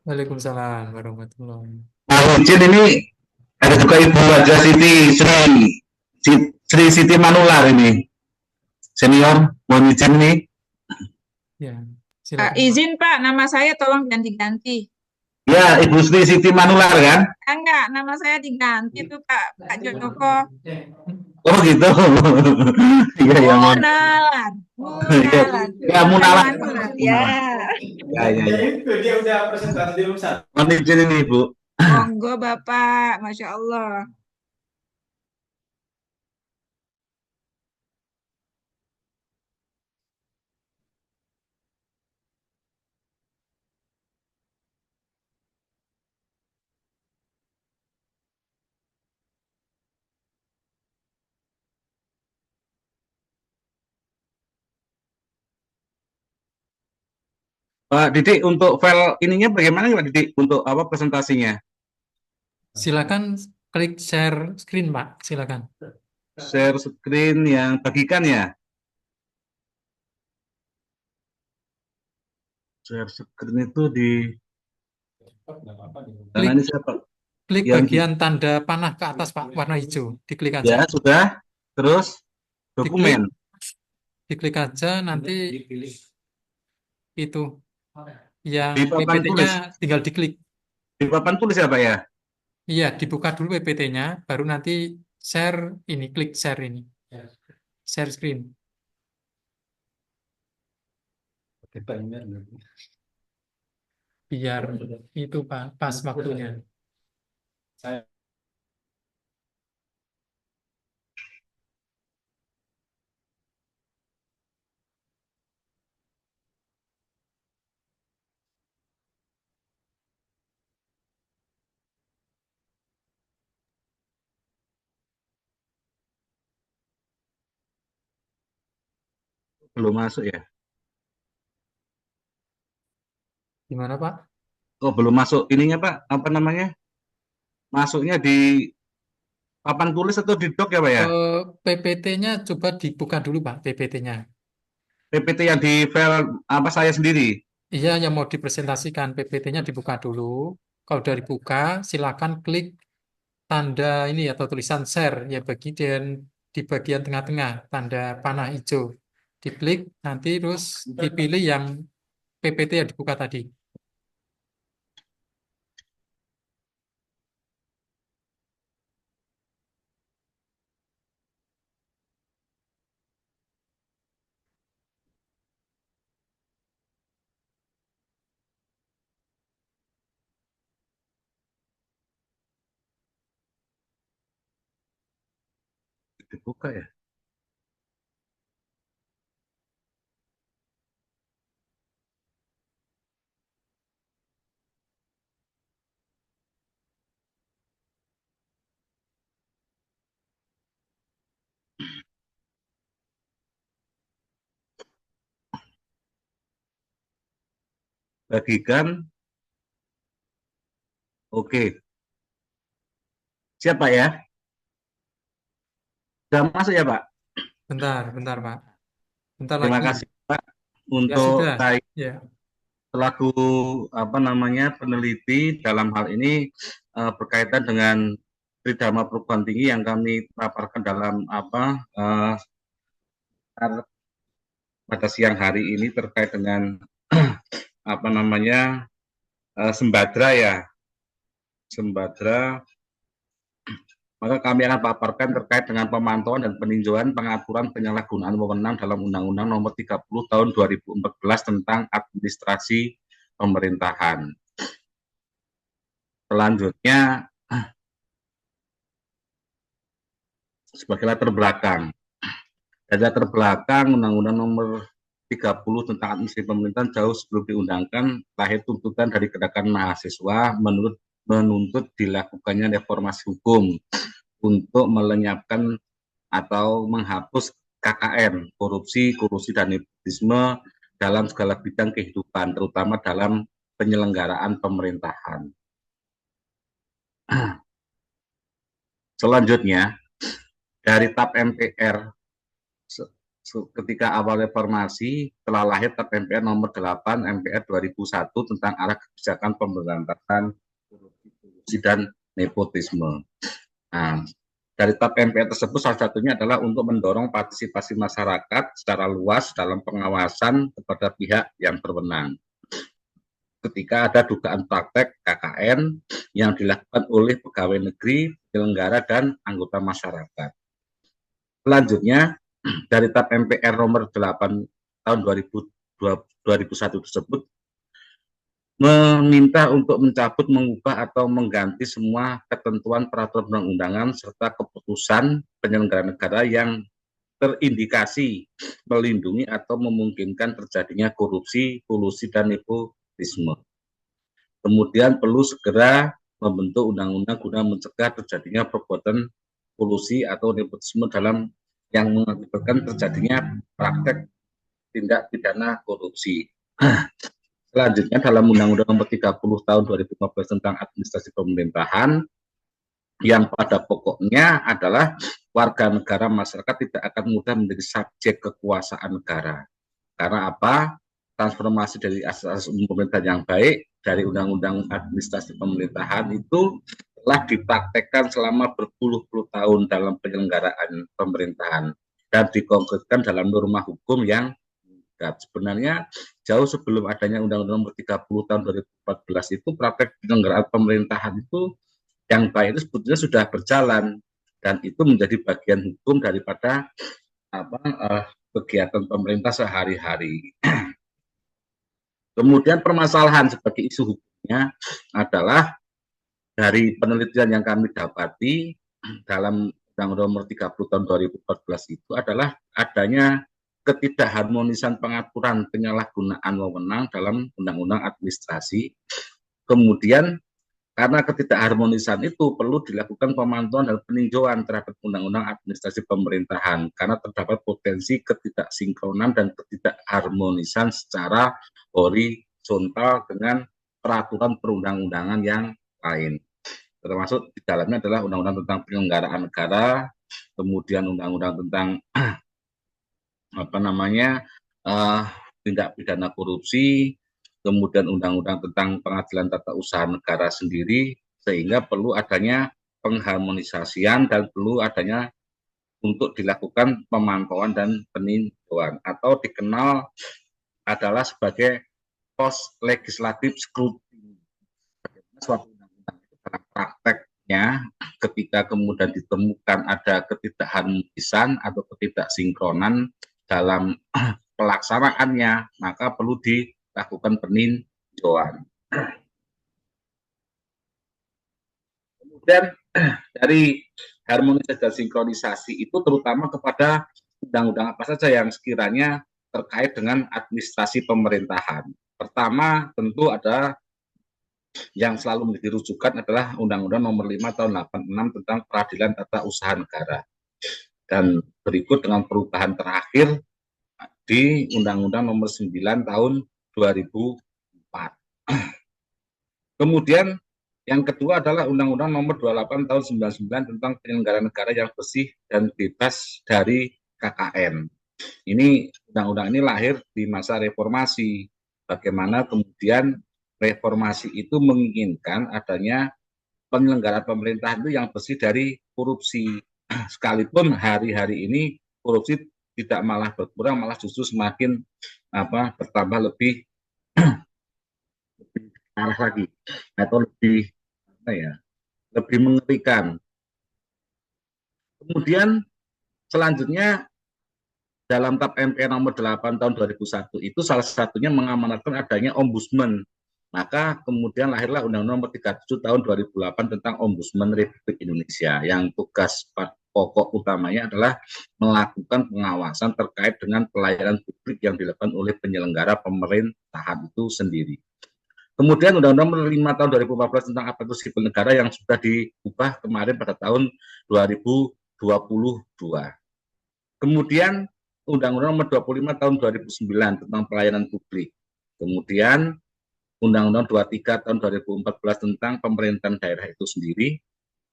Waalaikumsalam warahmatullahi. Mohon izin ini ada juga Ibu Haja Sri Siti Manular ini senior. Mohon izin nih. Ya, silakan. Izin Pak, nama saya tolong ganti-ganti. Ya, Ibu Sri Siti Manular kan? Enggak, nama saya diganti tuh Pak Joko. Oh gitu. Iya ya mohon. Munalan, Ya, Munalan. ya Bukan Munalar. Manulan, ya. Ya ya ya. Itu dia udah presentasi di rumah. Mohon izin ini Ibu. Monggo Bapak, Masya Allah. Pak Didik untuk file ininya bagaimana Pak Didik untuk apa presentasinya? Silakan klik share screen, Pak. Silakan. Share screen yang bagikan ya. Share screen itu di karena Klik ini siapa? klik Yang bagian tanda panah ke atas, Pak, warna hijau. Diklik aja. ya sudah. Terus Diklik, dokumen. diklik aja nanti itu yang Di papan PPT-nya tulis. tinggal diklik. Di papan tulis ya Pak ya? Iya, dibuka dulu PPT-nya, baru nanti share ini, klik share ini. Share screen. Biar itu Pak, pas waktunya. Belum masuk ya? Gimana Pak? Oh, belum masuk ininya Pak, apa namanya? Masuknya di papan tulis atau di doc ya Pak ya? PPT-nya coba dibuka dulu Pak, PPT-nya. PPT yang di file apa saya sendiri? Iya, yang mau dipresentasikan PPT-nya dibuka dulu. Kalau udah dibuka, silakan klik tanda ini atau tulisan share ya bagian di bagian tengah-tengah tanda panah hijau. Diklik nanti terus dipilih yang PPT yang dibuka tadi. Dibuka ya? Bagikan. Oke. Siapa ya? Sudah masuk ya Pak? Bentar, bentar Pak. Bentar Terima lagi. kasih Pak Ya untuk sudah. saya Ya. selaku apa namanya peneliti dalam hal ini berkaitan dengan Tridharma Perguruan Tinggi yang kami paparkan dalam apa pada siang hari ini terkait dengan apa namanya Sembadra ya, Sembadra. Maka kami akan paparkan terkait dengan pemantauan dan peninjauan pengaturan penyalahgunaan wewenang dalam Undang-Undang Nomor 30 Tahun 2014 tentang Administrasi Pemerintahan. Selanjutnya, sebagai latar belakang. Dari latar belakang Undang-Undang Nomor 30 tentang Administrasi Pemerintahan jauh sebelum diundangkan, lahir tuntutan dari gerakan mahasiswa menuntut dilakukannya reformasi hukum untuk melenyapkan atau menghapus KKN, korupsi, kolusi, dan nepotisme dalam segala bidang kehidupan, terutama dalam penyelenggaraan pemerintahan. Selanjutnya, dari TAP MPR, ketika awal reformasi, telah lahir TAP MPR nomor 8 MPR 2001 tentang arah kebijakan pemberantasan korupsi dan nepotisme. Nah, dari TAP MPR tersebut salah satunya adalah untuk mendorong partisipasi masyarakat secara luas dalam pengawasan kepada pihak yang berwenang. Ketika ada dugaan praktek KKN yang dilakukan oleh pegawai negeri, penyelenggara, dan anggota masyarakat. Selanjutnya, dari TAP MPR nomor 8 tahun 2001 tersebut meminta untuk mencabut, mengubah, atau mengganti semua ketentuan peraturan perundang-undangan serta keputusan penyelenggara negara yang terindikasi melindungi atau memungkinkan terjadinya korupsi, kolusi, dan nepotisme. Kemudian perlu segera membentuk undang-undang guna mencegah terjadinya perbuatan kolusi atau nepotisme dalam yang mengakibatkan terjadinya praktek tindak pidana korupsi. Selanjutnya dalam Undang-Undang Nomor 30 Tahun 2015 tentang Administrasi Pemerintahan yang pada pokoknya adalah warga negara masyarakat tidak akan mudah menjadi subjek kekuasaan negara. Karena apa? Transformasi dari asas umum pemerintahan yang baik dari Undang-Undang Administrasi Pemerintahan itu telah dipraktekkan selama berpuluh-puluh tahun dalam penyelenggaraan pemerintahan dan dikonkretkan dalam norma hukum yang sebenarnya jauh sebelum adanya Undang-Undang Nomor 30 Tahun 2014 itu praktek penyelenggaraan pemerintahan itu yang baik itu sebetulnya sudah berjalan dan itu menjadi bagian hukum daripada kegiatan pemerintah sehari-hari. Kemudian permasalahan sebagai isu hukumnya adalah dari penelitian yang kami dapati dalam Undang-Undang Nomor 30 Tahun 2014 itu adalah adanya ketidakharmonisan pengaturan penyalahgunaan wewenang dalam Undang-Undang Administrasi. Kemudian Karena ketidakharmonisan itu perlu dilakukan pemantauan dan peninjauan terhadap undang-undang administrasi pemerintahan karena terdapat potensi ketidaksinkronan dan ketidakharmonisan secara horizontal dengan peraturan perundang-undangan yang lain. Termasuk di dalamnya adalah undang-undang tentang penyelenggaraan negara, kemudian undang-undang tentang tindak pidana korupsi, kemudian undang-undang tentang pengadilan tata usaha negara sendiri, sehingga perlu adanya pengharmonisasian dan perlu adanya untuk dilakukan pemantauan dan peninjauan atau dikenal adalah sebagai post legislative scrutiny. Suatu undang-undang itu dalam prakteknya ketika kemudian ditemukan ada ketidakharmonisan atau ketidaksinkronan dalam pelaksanaannya, maka perlu dilakukan peninjauan. Kemudian dari harmonisasi dan sinkronisasi itu terutama kepada undang-undang apa saja yang sekiranya terkait dengan administrasi pemerintahan. Pertama tentu ada yang selalu menjadi rujukan adalah Undang-Undang Nomor 5 Tahun 86 tentang Peradilan Tata Usaha Negara. Dan berikut dengan perubahan terakhir di Undang-Undang Nomor 9 Tahun 2004. Kemudian yang kedua adalah Undang-Undang Nomor 28 Tahun 99 tentang penyelenggaraan negara yang bersih dan bebas dari KKN. Ini undang-undang ini lahir di masa reformasi. Bagaimana kemudian reformasi itu menginginkan adanya penyelenggaraan pemerintahan itu yang bersih dari korupsi. Sekalipun hari-hari ini korupsi tidak malah berkurang, malah justru semakin bertambah lebih parah lagi atau lebih mengerikan. Kemudian selanjutnya dalam TAP MPR nomor 8 tahun 2001 itu salah satunya mengamanatkan adanya ombudsman. Maka kemudian lahirlah Undang-Undang Nomor 37 tahun 2008 tentang Ombudsman Republik Indonesia yang tugas pokok utamanya adalah melakukan pengawasan terkait dengan pelayanan publik yang dilakukan oleh penyelenggara pemerintahan itu sendiri. Kemudian Undang-Undang Nomor 5 tahun 2014 tentang aparatur sipil negara yang sudah diubah kemarin pada tahun 2022. Kemudian Undang-Undang Nomor 25 tahun 2009 tentang pelayanan publik. Kemudian Undang-Undang 23 tahun 2014 tentang pemerintahan daerah itu sendiri.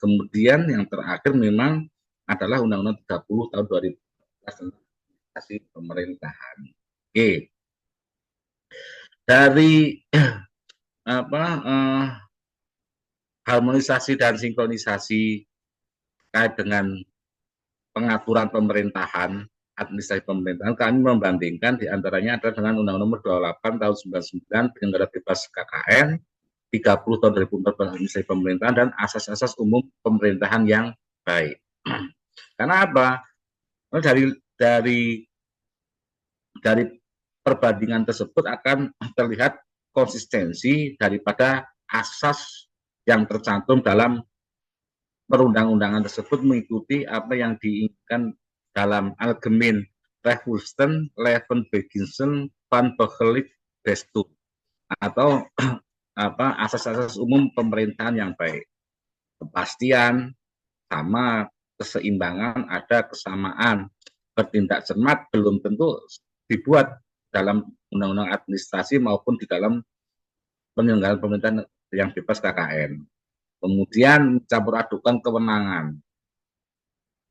Kemudian yang terakhir memang adalah Undang-Undang 30 tahun 2014 tentang administrasi pemerintahan. Oke. Dari harmonisasi dan sinkronisasi terkait dengan pengaturan pemerintahan, administrasi pemerintahan, kami membandingkan diantaranya adalah dengan Undang-Undang Nomor 28 tahun 99 penyelenggara bebas KKN, 30 tahun 2014 administrasi pemerintahan, dan asas-asas umum pemerintahan yang baik. Karena apa? Dari perbandingan tersebut akan terlihat konsistensi daripada asas yang tercantum dalam perundang-undangan tersebut mengikuti apa yang diinginkan dalam Algemeen Rechtshulsten Leven Beginsel van Burgerlijk Bestuur atau asas-asas umum pemerintahan yang baik. Kepastian, sama, keseimbangan, ada kesamaan. Bertindak cermat belum tentu dibuat dalam undang-undang administrasi maupun di dalam penyelenggaraan pemerintahan yang bebas KKN. Kemudian campur adukan kewenangan,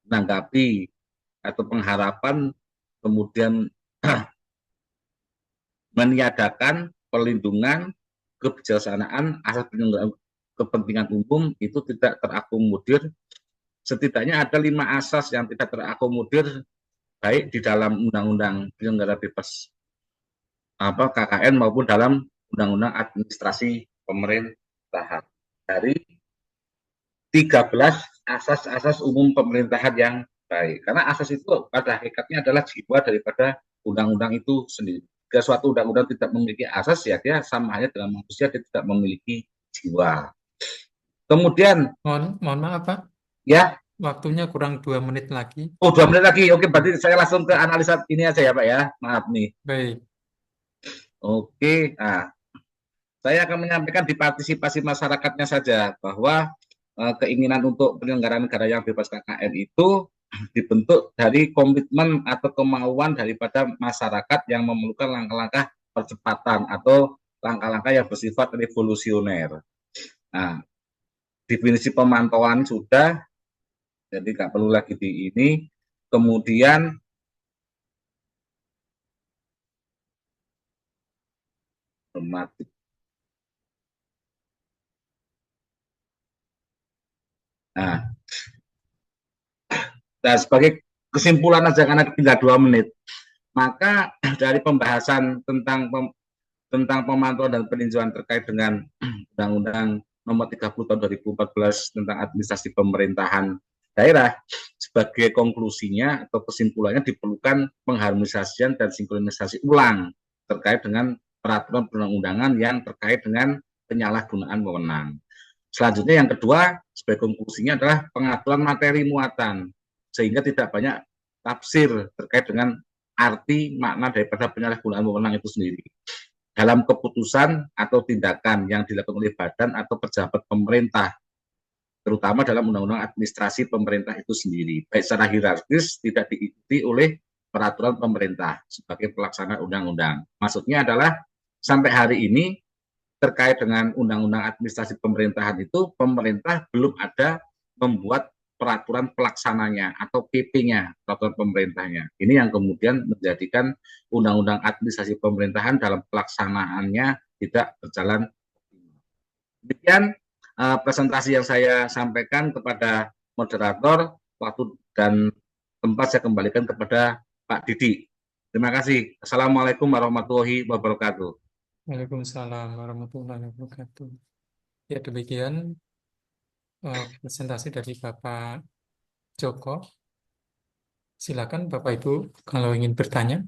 menanggapi atau pengharapan, kemudian meniadakan perlindungan kebijaksanaan asas penyelenggaraan kepentingan umum itu tidak terakomodir. Setidaknya ada 5 asas yang tidak terakomodir baik di dalam undang-undang penyelenggara bebas KKN maupun dalam undang-undang administrasi pemerintahan. Dari 13 asas-asas umum pemerintahan yang baik. Karena asas itu pada hakikatnya adalah jiwa daripada undang-undang itu sendiri. Jika suatu undang-undang tidak memiliki asas, ya dia sama halnya dengan manusia, dia tidak memiliki jiwa. Kemudian, mohon maaf Pak, ya, waktunya kurang 2 menit lagi. Oh, 2 menit lagi. Oke, berarti saya langsung ke analisa ini aja ya Pak ya. Maaf nih. Baik. Oke, nah Saya akan menyampaikan di partisipasi masyarakatnya saja bahwa keinginan untuk penyelenggaraan negara yang bebas KKN itu dibentuk dari komitmen atau kemauan daripada masyarakat yang memerlukan langkah-langkah percepatan atau langkah-langkah yang bersifat revolusioner. Nah, definisi pemantauan sudah, jadi nggak perlu lagi di ini. Kemudian nah, sebagai kesimpulan aja karena tinggal 2 menit, maka dari pembahasan tentang pemantauan dan peninjauan terkait dengan Undang-Undang Nomor 30 Tahun 2014 tentang administrasi pemerintahan daerah, sebagai konklusinya atau kesimpulannya diperlukan pengharmonisasian dan sinkronisasi ulang terkait dengan peraturan perundang-undangan yang terkait dengan penyalahgunaan wewenang. Selanjutnya yang kedua sebagai konklusinya adalah pengaturan materi muatan sehingga tidak banyak tafsir terkait dengan arti makna daripada penyalahgunaan wewenang itu sendiri dalam keputusan atau tindakan yang dilakukan oleh badan atau pejabat pemerintah, terutama dalam undang-undang administrasi pemerintah itu sendiri, baik secara hierarkis tidak diikuti oleh peraturan pemerintah sebagai pelaksana undang-undang. Maksudnya adalah sampai hari ini terkait dengan undang-undang administrasi pemerintahan itu, pemerintah belum ada membuat peraturan pelaksananya atau PP-nya, peraturan pemerintahnya. Ini yang kemudian menjadikan undang-undang administrasi pemerintahan dalam pelaksanaannya tidak berjalan. Demikian presentasi yang saya sampaikan kepada moderator. Waktu dan tempat saya kembalikan kepada Pak Didi. Terima kasih. Assalamualaikum warahmatullahi wabarakatuh. Waalaikumsalam warahmatullahi wabarakatuh. Ya, demikian presentasi dari Bapak Joko. Silakan Bapak Ibu kalau ingin bertanya.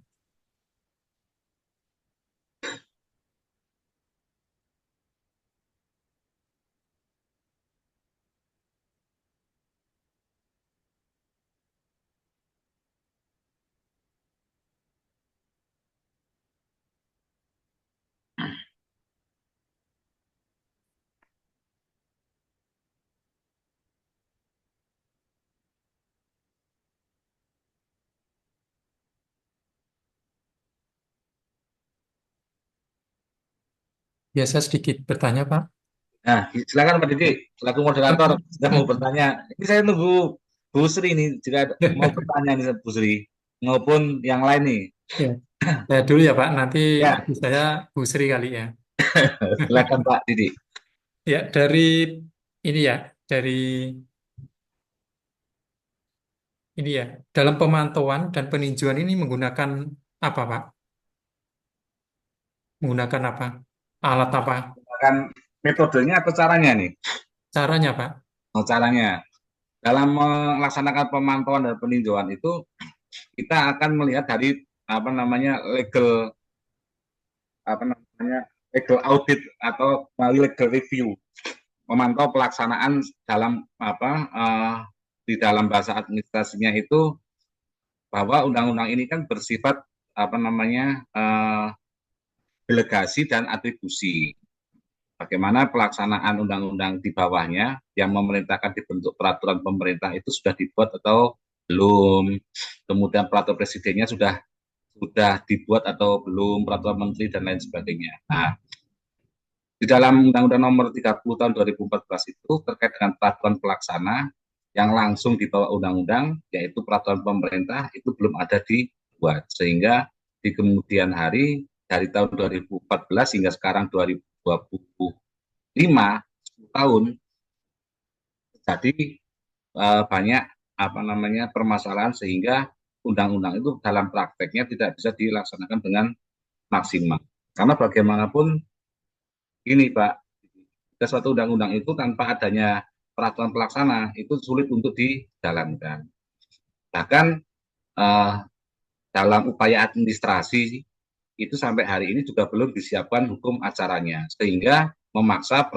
Biasa sedikit bertanya, Pak. Nah, silakan Pak Didi, selaku moderator sudah mau bertanya. Ini saya nunggu Bu Sri ini jika mau bertanya nih Bu Sri maupun yang lain nih. Ya. Saya dulu ya Pak, nanti Ya. saya Bu Sri kali ya. Silakan Pak Didi. Ya, dari ini ya, dari ini ya, dalam pemantauan dan peninjauan ini menggunakan apa, Pak? Menggunakan apa? Alat apa? Akan metodenya atau caranya nih? Caranya, Pak? Oh, caranya. Dalam melaksanakan pemantauan dan peninjauan itu kita akan melihat dari legal audit atau melalui legal review, memantau pelaksanaan dalam di dalam bahasa administrasinya itu bahwa undang-undang ini kan bersifat delegasi dan atribusi. Bagaimana pelaksanaan undang-undang di bawahnya yang memerintahkan dibentuk peraturan pemerintah itu sudah dibuat atau belum, kemudian peraturan presidennya sudah dibuat atau belum, peraturan menteri dan lain sebagainya. Nah, di dalam Undang-Undang Nomor 30 Tahun 2014 itu terkait dengan peraturan pelaksana yang langsung di bawah undang-undang, yaitu peraturan pemerintah itu belum ada dibuat, sehingga di kemudian hari dari tahun 2014 hingga sekarang 2025, 10 tahun, jadi banyak permasalahan sehingga undang-undang itu dalam prakteknya tidak bisa dilaksanakan dengan maksimal. Karena bagaimanapun ini Pak, suatu undang-undang itu tanpa adanya peraturan pelaksana itu sulit untuk dijalankan. Bahkan dalam upaya administrasi itu sampai hari ini juga belum disiapkan hukum acaranya, sehingga memaksa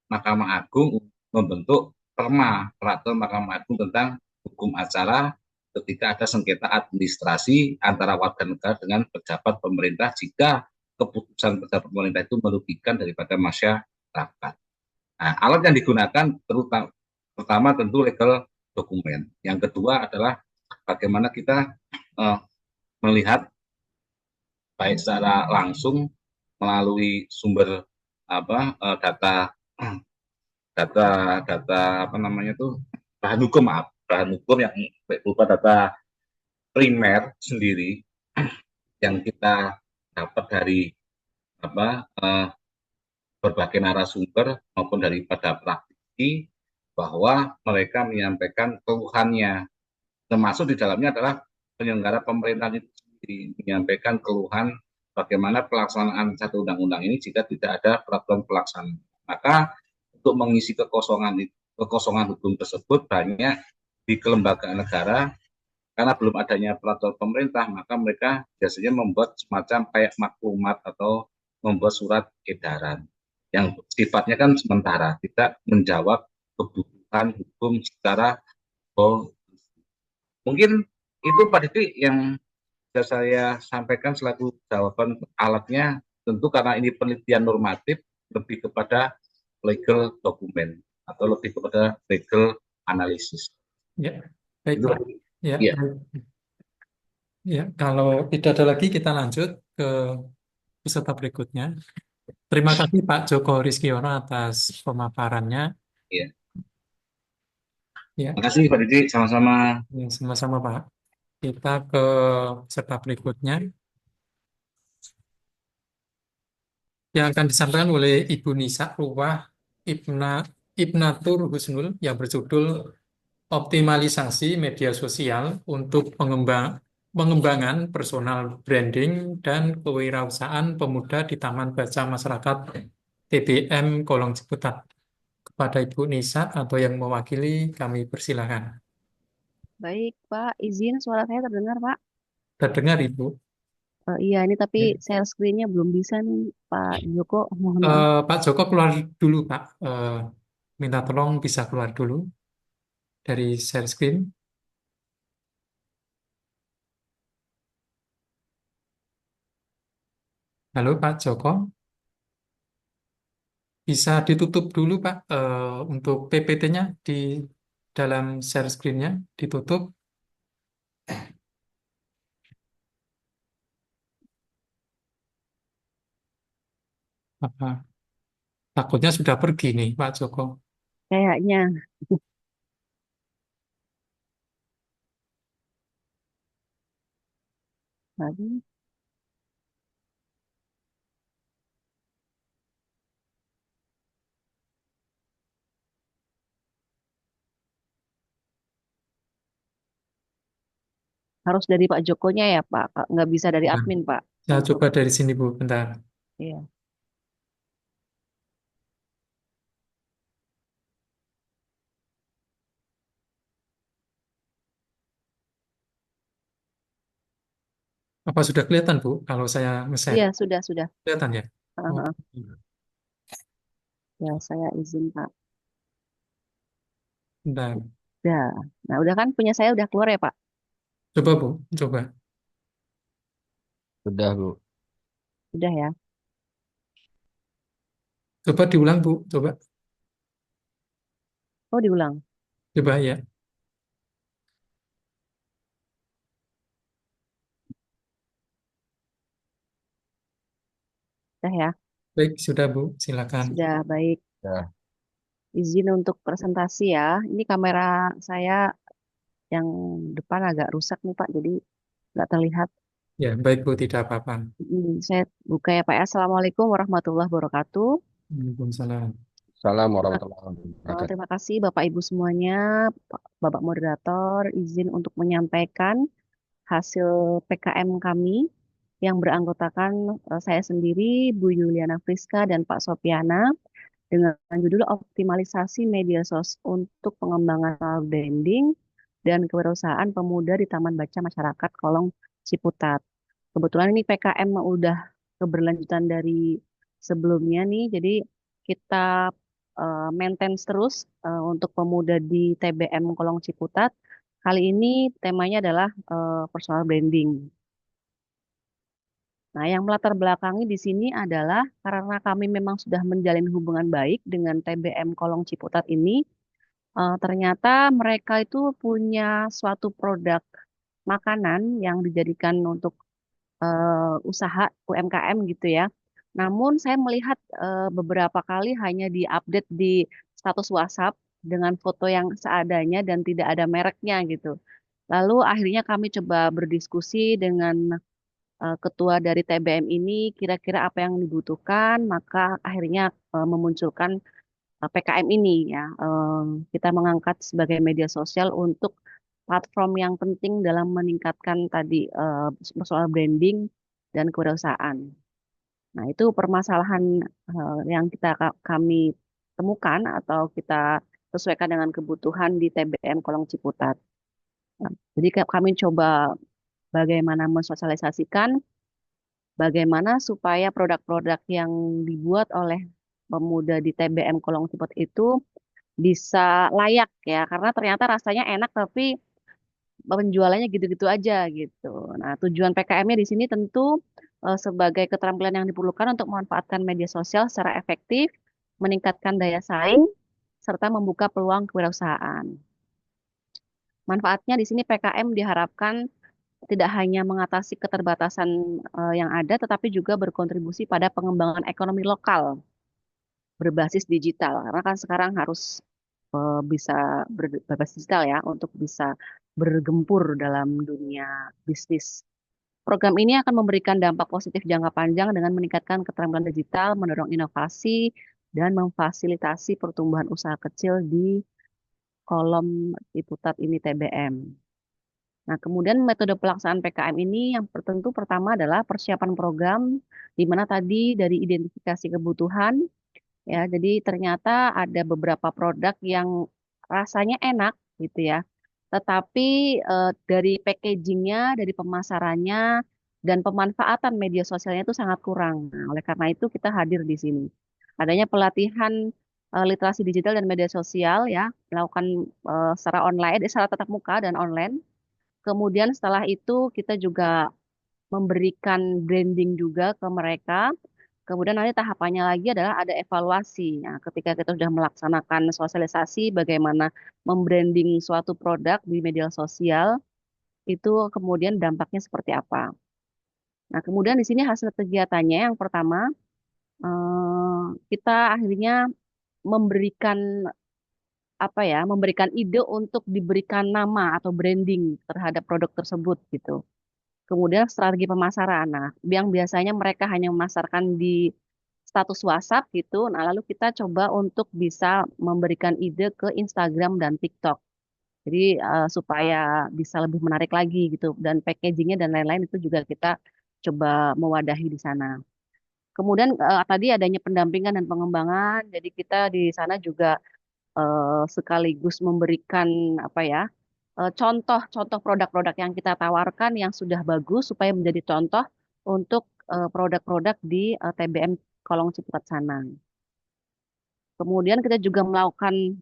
Mahkamah Agung membentuk peraturan Mahkamah Agung tentang hukum acara ketika ada sengketa administrasi antara warga negara dengan pejabat pemerintah jika keputusan pejabat pemerintah itu merugikan daripada masyarakat. Nah, alat yang digunakan pertama tentu legal dokumen. Yang kedua adalah bagaimana kita melihat baik secara langsung melalui sumber data apa namanya tuh bahan hukum yang berupa data primer sendiri yang kita dapat dari berbagai narasumber maupun daripada praktisi bahwa mereka menyampaikan keluhannya, termasuk di dalamnya adalah penyelenggara pemerintahan itu sendiri menyampaikan keluhan bagaimana pelaksanaan satu undang-undang ini jika tidak ada peraturan pelaksana. Maka untuk mengisi kekosongan hukum tersebut banyak di kelembagaan negara karena belum adanya peraturan pemerintah, maka mereka biasanya membuat semacam kayak maklumat atau membuat surat edaran yang sifatnya kan sementara, tidak menjawab kebutuhan hukum secara mungkin itu Pak Didi yang bisa saya sampaikan selaku jawaban alatnya. Tentu karena ini penelitian normatif lebih kepada legal dokumen atau lebih kepada legal analisis. Ya, baik Itu Pak. Ya, ya. ya, kalau tidak ada lagi kita lanjut ke peserta berikutnya. Terima kasih Pak Joko Rizkiono atas pemaparannya. Ya. Ya, Terima kasih Pak Didi, sama-sama. ya, sama-sama Pak. Kita ke peserta berikutnya yang akan disampaikan oleh Ibu Nisa Ruwah Ibnatur Husnul yang berjudul Optimalisasi Media Sosial untuk Pengembangan Personal Branding dan Kewirausahaan Pemuda di Taman Baca Masyarakat TBM Kolong Ciputat. Kepada Ibu Nisa atau yang mewakili kami persilakan. Baik, Pak. Izin suara saya terdengar, Pak. Terdengar Ibu? Iya, ini tapi Ya. share screen-nya belum bisa nih, Pak Joko. Mohon maaf. Pak Joko keluar dulu Pak. Minta tolong bisa keluar dulu dari share screen. Halo Pak Joko, bisa ditutup dulu Pak untuk PPT-nya di dalam share screen-nya ditutup. Apa? Takutnya sudah pergi nih Pak Joko. Kayaknya. Tadi. Harus dari Pak Jokonya ya, Pak. Nggak bisa dari Nah, admin, Pak. saya Untuk, coba dari sini Bu, bentar. iya. Apa sudah kelihatan Bu kalau saya nge-share? Iya, sudah. Kelihatan ya? Oh, Heeh. Ya, saya izin, Pak. bentar. Udah. Nah, udah kan punya saya udah keluar ya, Pak? Coba Bu, coba. Sudah, Bu. Udah ya. Coba diulang Bu, coba. Oh, diulang. Coba ya. Udah ya. Baik, sudah Bu, silakan. Sudah baik. Ya. Izin untuk presentasi ya. Ini kamera saya yang depan agak rusak nih, Pak. Jadi nggak terlihat. Ya, baik Bu, tidak apa-apa. Saya buka ya Pak ya. Assalamualaikum warahmatullahi wabarakatuh. Waalaikumsalam. Salam Terima, warahmatullahi wabarakatuh. terima kasih Bapak Ibu semuanya, Bapak Moderator, izin untuk menyampaikan hasil PKM kami yang beranggotakan saya sendiri, Bu Yuliana Friska dan Pak Sopiana dengan judul Optimalisasi Media untuk Pengembangan Branding dan Kewirausahaan Pemuda di Taman Baca Masyarakat Kolong Ciputat. Kebetulan ini PKM udah keberlanjutan dari sebelumnya nih, jadi kita maintain terus untuk pemuda di TBM Kolong Ciputat. Kali ini temanya adalah personal branding. Nah, yang melatar belakangi di sini adalah karena kami memang sudah menjalin hubungan baik dengan TBM Kolong Ciputat ini, ternyata mereka itu punya suatu produk makanan yang dijadikan untuk usaha UMKM gitu ya. Namun saya melihat beberapa kali hanya diupdate di status WhatsApp dengan foto yang seadanya dan tidak ada mereknya gitu. Lalu akhirnya kami coba berdiskusi dengan ketua dari TBM ini kira-kira apa yang dibutuhkan, maka akhirnya memunculkan PKM ini ya. Kita mengangkat sebagai media sosial untuk platform yang penting dalam meningkatkan tadi soal branding dan kewirausahaan. Nah, itu permasalahan yang kami temukan atau kita sesuaikan dengan kebutuhan di TBM Kolong Ciputat. Nah, jadi kami coba bagaimana mensosialisasikan, bagaimana supaya produk-produk yang dibuat oleh pemuda di TBM Kolong Ciputat itu bisa layak ya, karena ternyata rasanya enak tapi penjualannya gitu-gitu aja gitu. Nah, tujuan PKM-nya di sini tentu sebagai keterampilan yang diperlukan untuk memanfaatkan media sosial secara efektif, meningkatkan daya saing, serta membuka peluang kewirausahaan. Manfaatnya di sini PKM diharapkan tidak hanya mengatasi keterbatasan yang ada, tetapi juga berkontribusi pada pengembangan ekonomi lokal berbasis digital. Karena kan sekarang harus bisa berbasis digital ya untuk bisa bergempur dalam dunia bisnis. Program ini akan memberikan dampak positif jangka panjang dengan meningkatkan keterampilan digital, mendorong inovasi, dan memfasilitasi pertumbuhan usaha kecil di kolom Ciputat ini TBM. Nah, kemudian metode pelaksanaan PKM ini yang tentu pertama adalah persiapan program, di mana tadi dari identifikasi kebutuhan, ya, jadi ternyata ada beberapa produk yang rasanya enak gitu ya, tetapi dari packagingnya, dari pemasarannya, dan pemanfaatan media sosialnya itu sangat kurang. Nah, oleh karena itu kita hadir di sini. Adanya pelatihan literasi digital dan media sosial ya, melakukan secara online, secara tatap muka dan online. Kemudian setelah itu kita juga memberikan branding juga ke mereka. Kemudian nanti tahapannya lagi adalah ada evaluasi. Nah, ketika kita sudah melaksanakan sosialisasi bagaimana membranding suatu produk di media sosial, itu kemudian dampaknya seperti apa. Nah, kemudian di sini hasil kegiatannya yang pertama, kita akhirnya memberikan apa ya, memberikan ide untuk diberikan nama atau branding terhadap produk tersebut gitu. Kemudian strategi pemasaran. Nah, yang biasanya mereka hanya memasarkan di status WhatsApp gitu. Nah, lalu kita coba untuk bisa memberikan ide ke Instagram dan TikTok. Jadi supaya bisa lebih menarik lagi gitu. Dan packagingnya dan lain-lain itu juga kita coba mewadahi di sana. Kemudian tadi adanya pendampingan dan pengembangan. Jadi kita di sana juga sekaligus memberikan apa ya contoh-contoh produk-produk yang kita tawarkan yang sudah bagus supaya menjadi contoh untuk produk-produk di TBM Kolong Ciputat sana. Kemudian kita juga melakukan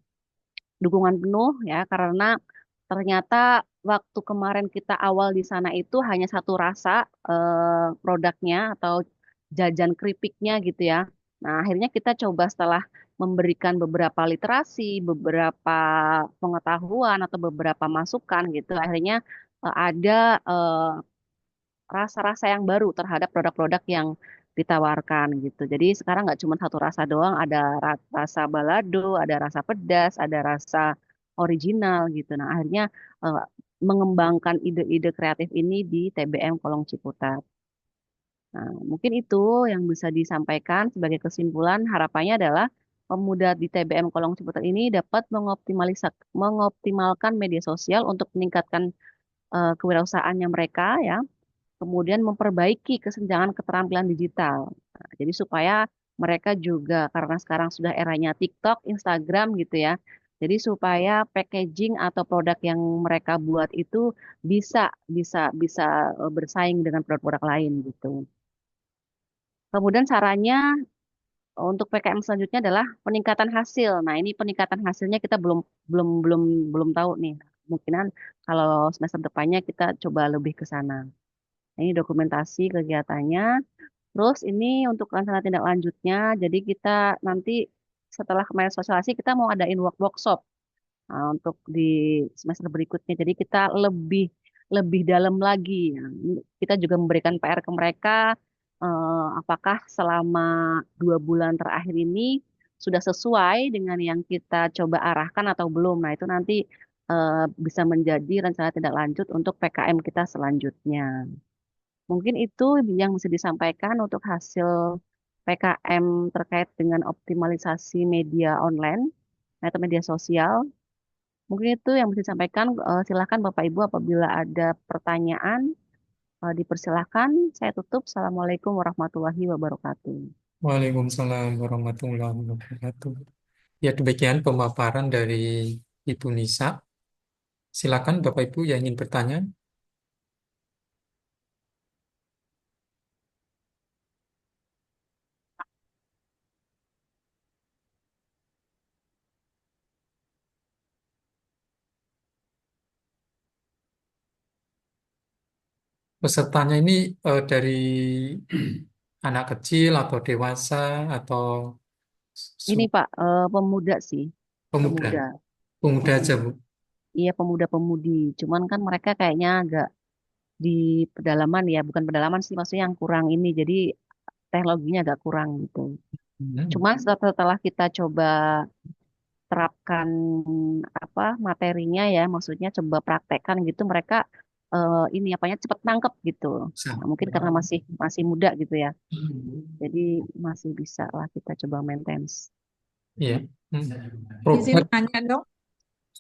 dukungan penuh ya karena ternyata waktu kemarin kita awal di sana itu hanya satu rasa produknya atau jajan keripiknya gitu ya. Nah, akhirnya kita coba setelah memberikan beberapa literasi, beberapa pengetahuan atau beberapa masukan gitu, akhirnya ada rasa-rasa yang baru terhadap produk-produk yang ditawarkan gitu. Jadi sekarang nggak cuma satu rasa doang, ada rasa balado, ada rasa pedas, ada rasa original gitu. Nah, akhirnya eh, mengembangkan ide-ide kreatif ini di TBM Kolong Ciputat. Nah, mungkin itu yang bisa disampaikan sebagai kesimpulan. Harapannya adalah pemuda di TBM Kolong Ciputat ini dapat mengoptimalkan media sosial untuk meningkatkan kewirausahaannya mereka ya, kemudian memperbaiki kesenjangan keterampilan digital. Nah, jadi supaya mereka juga karena sekarang sudah eranya TikTok, Instagram gitu ya. Jadi supaya packaging atau produk yang mereka buat itu bisa bisa bisa bersaing dengan produk-produk lain gitu. Kemudian caranya untuk PKM selanjutnya adalah peningkatan hasil. Nah, ini peningkatan hasilnya kita belum belum belum belum tahu nih. Kemungkinan kalau semester depannya kita coba lebih ke sana. Ini dokumentasi kegiatannya. Terus ini untuk rencana tindak lanjutnya, jadi kita nanti setelah kemarin sosialisasi kita mau adain workshop untuk di semester berikutnya. Jadi kita lebih lebih dalam lagi. Ya. Kita juga memberikan PR ke mereka, apakah selama 2 bulan terakhir ini sudah sesuai dengan yang kita coba arahkan atau belum. Nah itu nanti bisa menjadi rencana tindak lanjut untuk PKM kita selanjutnya. Mungkin itu yang bisa disampaikan untuk hasil PKM terkait dengan optimalisasi media online atau media sosial. Mungkin itu yang bisa disampaikan. Silakan Bapak Ibu apabila ada pertanyaan, dipersilahkan. Saya tutup. Assalamualaikum warahmatullahi wabarakatuh. Waalaikumsalam warahmatullahi wabarakatuh. Ya, demikian pemaparan dari Ibu Nisa. Silakan Bapak Ibu yang ingin bertanya. Pesertanya ini dari anak kecil atau dewasa atau Ini su- Pak, pemuda sih, pemuda. pemuda. Pemuda Mm-mm. aja, Bu. Iya pemuda-pemudi. Cuman kan mereka kayaknya agak di pedalaman ya, bukan pedalaman sih, maksudnya yang kurang ini. Jadi teknologinya agak kurang gitu. Hmm. Cuman setelah kita coba terapkan apa materinya ya, maksudnya coba praktekkan gitu, mereka ini apanya cepat nangkep gitu. Bisa. Nah, mungkin karena masih masih muda gitu ya, jadi masih bisa lah kita coba maintenance. Iya. Hmm. Izin Produk, tanya dong,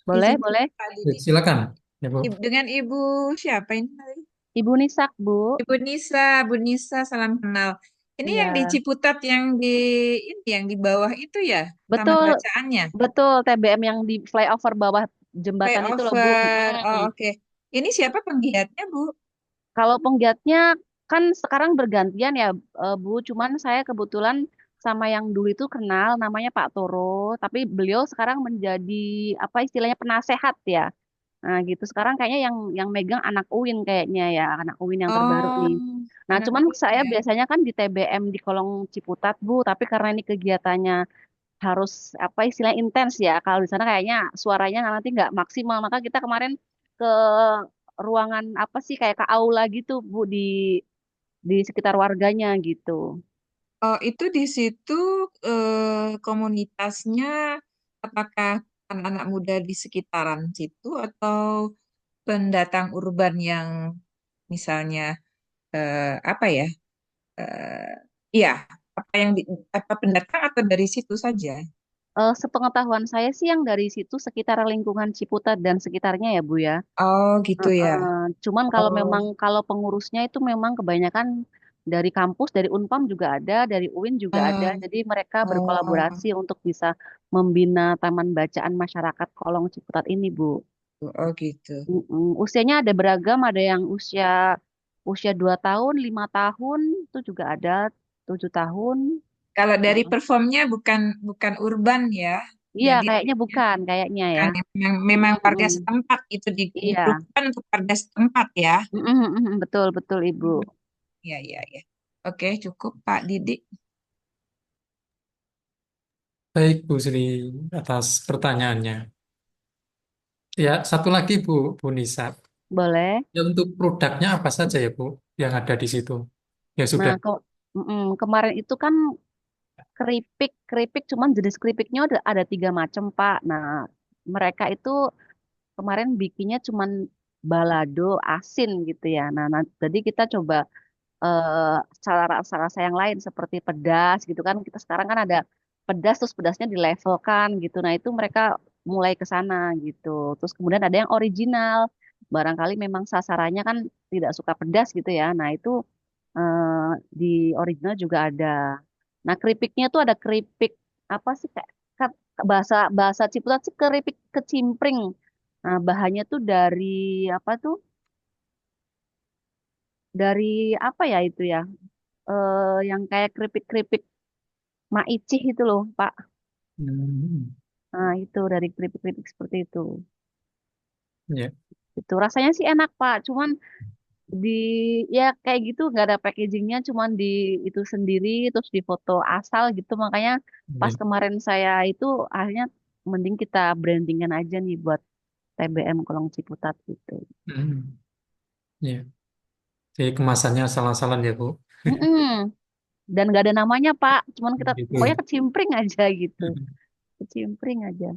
Boleh, izin boleh. Pak Didi. silakan. Ya, Bu. Dengan Ibu siapa ini tadi? Ibu Nisak, Bu. Bu Nisa, salam kenal. Ini yang di Iya, Ciputat yang di ini yang di bawah itu ya, taman betul, bacaannya. betul. TBM yang di flyover bawah jembatan itu loh, Bu. Flyover. Oh, Mm-mm. oke. Ini siapa penggiatnya, Bu? Kalau penggiatnya kan sekarang bergantian ya, Bu. Cuman saya kebetulan sama yang dulu itu kenal, namanya Pak Toro. Tapi beliau sekarang menjadi apa istilahnya penasehat ya. Nah gitu. Sekarang kayaknya yang megang anak UIN kayaknya ya, anak UIN yang terbaru Oh, nih. Nah anak cuman UIN saya ya. biasanya kan di TBM di Kolong Ciputat, Bu. Tapi karena ini kegiatannya harus apa istilahnya intens ya. Kalau di sana kayaknya suaranya nanti nggak maksimal. Maka kita kemarin ke ruangan apa sih kayak ke aula gitu Bu di sekitar warganya gitu. Oh, itu di situ komunitasnya apakah anak-anak muda di sekitaran situ atau pendatang urban yang misalnya apa ya? Iya, apa yang apa pendatang atau dari situ saja? Sepengetahuan saya sih yang dari situ sekitar lingkungan Ciputat dan sekitarnya ya Bu ya. Oh, gitu ya. Heeh. Cuman kalau Oh, memang kalau pengurusnya itu memang kebanyakan dari kampus, dari Unpam juga ada, dari UIN juga ada. eh, Jadi mereka oh, berkolaborasi untuk bisa membina taman bacaan masyarakat Kolong Ciputat ini, Bu. oh gitu. Usianya ada beragam, ada yang usia usia 2 tahun, 5 tahun, itu juga ada 7 tahun. Kalau dari Heeh. performnya bukan bukan urban ya, Iya, jadi kayaknya bukan, kayaknya ya. bukan ya, memang warga Mm-mm. setempat itu Iya, diperuntukkan untuk warga setempat ya. betul betul Ibu. Iya, iya, iya. Oke, cukup Pak Didik. Baik, Bu Sri, atas pertanyaannya. Ya, satu lagi Bu Nisa. Boleh. Ya, untuk produknya apa saja ya, Bu, yang ada di situ? Ya Nah, sudah. kemarin itu kan keripik, keripik cuman jenis keripiknya ada 3 macam, Pak. Nah, mereka itu kemarin bikinnya cuman balado asin gitu ya. Jadi kita coba cara rasa-rasa yang lain seperti pedas gitu kan. Kita sekarang kan ada pedas terus pedasnya dilevelkan gitu. Nah, itu mereka mulai ke sana gitu. Terus kemudian ada yang original. Barangkali memang sasarannya kan tidak suka pedas gitu ya. Nah, itu di original juga ada. Nah, keripiknya tuh ada keripik apa sih kayak bahasa bahasa Ciputat sih keripik kecimpring. Nah, bahannya tuh dari apa tuh? Dari apa ya itu ya? Yang kayak keripik-keripik maicih itu loh, Pak. Hmm, Nah, itu dari keripik-keripik seperti itu. ya. Itu rasanya sih enak, Pak. Cuman di ya kayak gitu nggak ada packagingnya, cuman di itu sendiri terus di foto asal gitu. Makanya pas Ya. kemarin saya itu akhirnya mending kita brandingan aja nih buat TBM Kolong Ciputat gitu. Hmm. Ya. Jadi kemasannya salah-salah ya, Bu. Mm-mm. Dan nggak ada namanya Pak, cuman kita pokoknya Gitu. kecimpring aja gitu, kecimpring aja.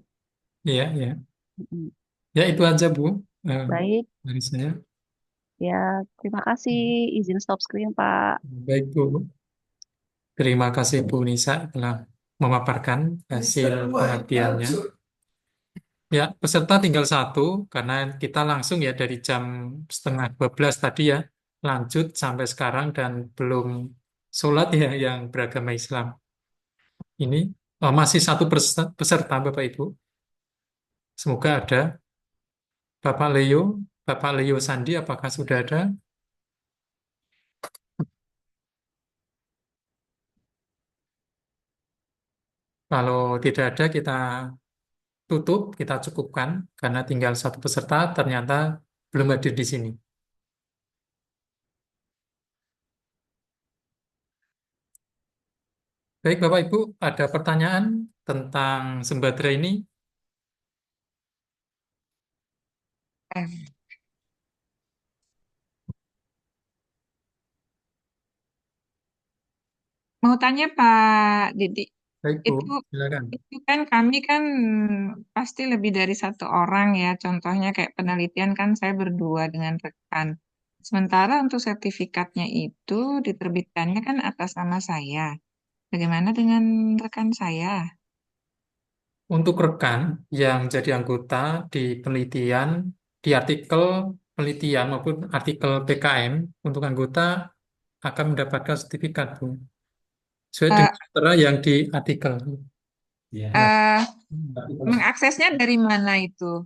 Iya, iya. Mm-mm. Ya, itu aja, Bu. Eh, Baik, dari saya. ya terima kasih, izin stop screen Pak. Baik, Bu. Terima kasih Bu Nisa telah memaparkan hasil pengabdiannya. Ya, peserta tinggal satu karena kita langsung ya dari jam setengah 12 tadi ya lanjut sampai sekarang dan belum sholat ya yang beragama Islam. Ini masih satu peserta Bapak Ibu. Semoga ada. Bapak Leo Sandi, apakah sudah ada? Kalau tidak ada kita tutup, kita cukupkan karena tinggal satu peserta ternyata belum hadir di sini. Baik, Bapak Ibu, ada pertanyaan tentang Sembadra ini? Eh, Mau tanya Pak Didi, Baik, Bu, itu silakan. itu kan kami kan pasti lebih dari satu orang ya. Contohnya kayak penelitian kan saya berdua dengan rekan. Sementara untuk sertifikatnya itu diterbitkannya kan atas nama saya. Bagaimana dengan rekan saya? Untuk rekan yang jadi anggota di penelitian, di artikel penelitian maupun artikel PKM, untuk anggota akan mendapatkan sertifikat, Bu. Sesuai Eh, dengan tertera yang di artikel. Ya. Nah, eh, Tapi kalau Mengaksesnya dari mana itu?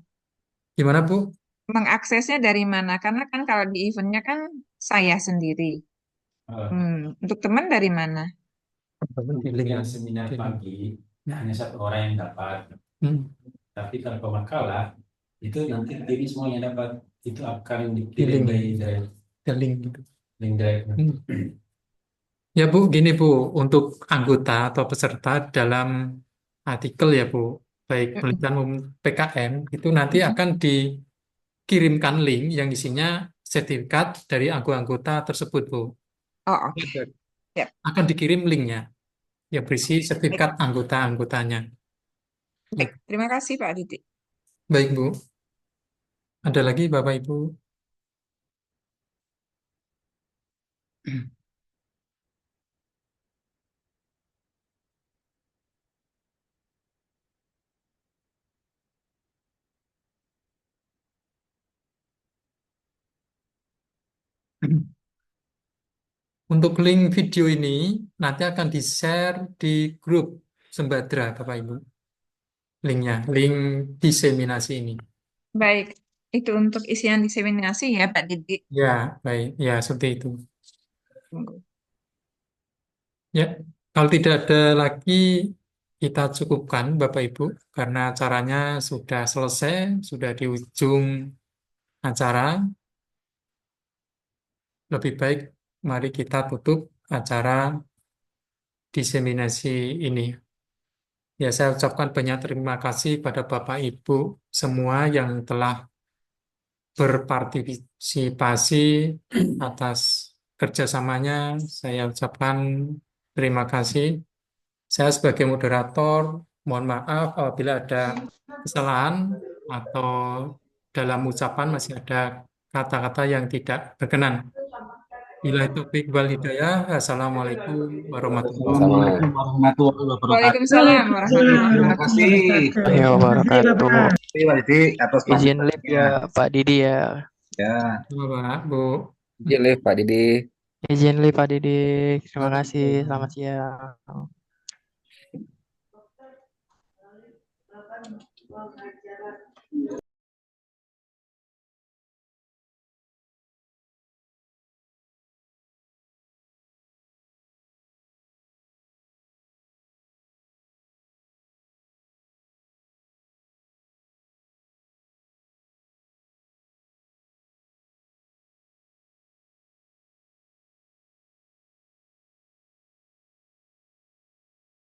gimana, Bu? Mengaksesnya dari mana? Karena kan kalau di eventnya kan saya sendiri. Untuk teman dari mana? Di untuk link. yang seminar Di link. pagi hanya satu orang yang dapat. Hmm, Tapi kalau pemakalah itu nanti tim semuanya dapat. Itu akan di dikirim link. dari Di link gitu. link drive. Hmm. Ya Bu, gini Bu, untuk anggota atau peserta dalam artikel ya Bu, baik penelitian maupun PKM, itu nanti akan dikirimkan link yang isinya sertifikat dari anggota tersebut Bu. Oh, oke. Ya, Akan dikirim linknya, yang berisi baik. sertifikat anggota-anggotanya. Baik. Terima kasih Pak Didi. Baik Bu, ada lagi Bapak Ibu? Untuk link video ini nanti akan di-share di grup Sembadra Bapak Ibu. Linknya, link diseminasi ini. Baik. Itu untuk isian diseminasi ya Pak Didi. Ya, baik. Ya, seperti itu. Tunggu. Ya, kalau tidak ada lagi, kita cukupkan Bapak Ibu, karena acaranya sudah selesai, sudah di ujung acara. Lebih baik, mari kita tutup acara diseminasi ini. Ya, saya ucapkan banyak terima kasih pada Bapak Ibu semua yang telah berpartisipasi atas kerjasamanya. Saya ucapkan terima kasih. Saya sebagai moderator, mohon maaf apabila ada kesalahan atau dalam ucapan masih ada kata-kata yang tidak berkenan. Bila itu wal hidayah, Assalamualaikum warahmatullahi Sama. wabarakatuh. Assalamualaikum warahmatullahi wabarakatuh. Waalaikumsalam warahmatullahi Terima wabarakatuh. kasih. Ya, wabarakatuh. Terima kasih atas Izin live partisipasinya. ya Pak Didi ya. Ya. Bapak, Bu. Izin live Pak Didi. Izin live Pak Didi. Terima kasih. Selamat siang.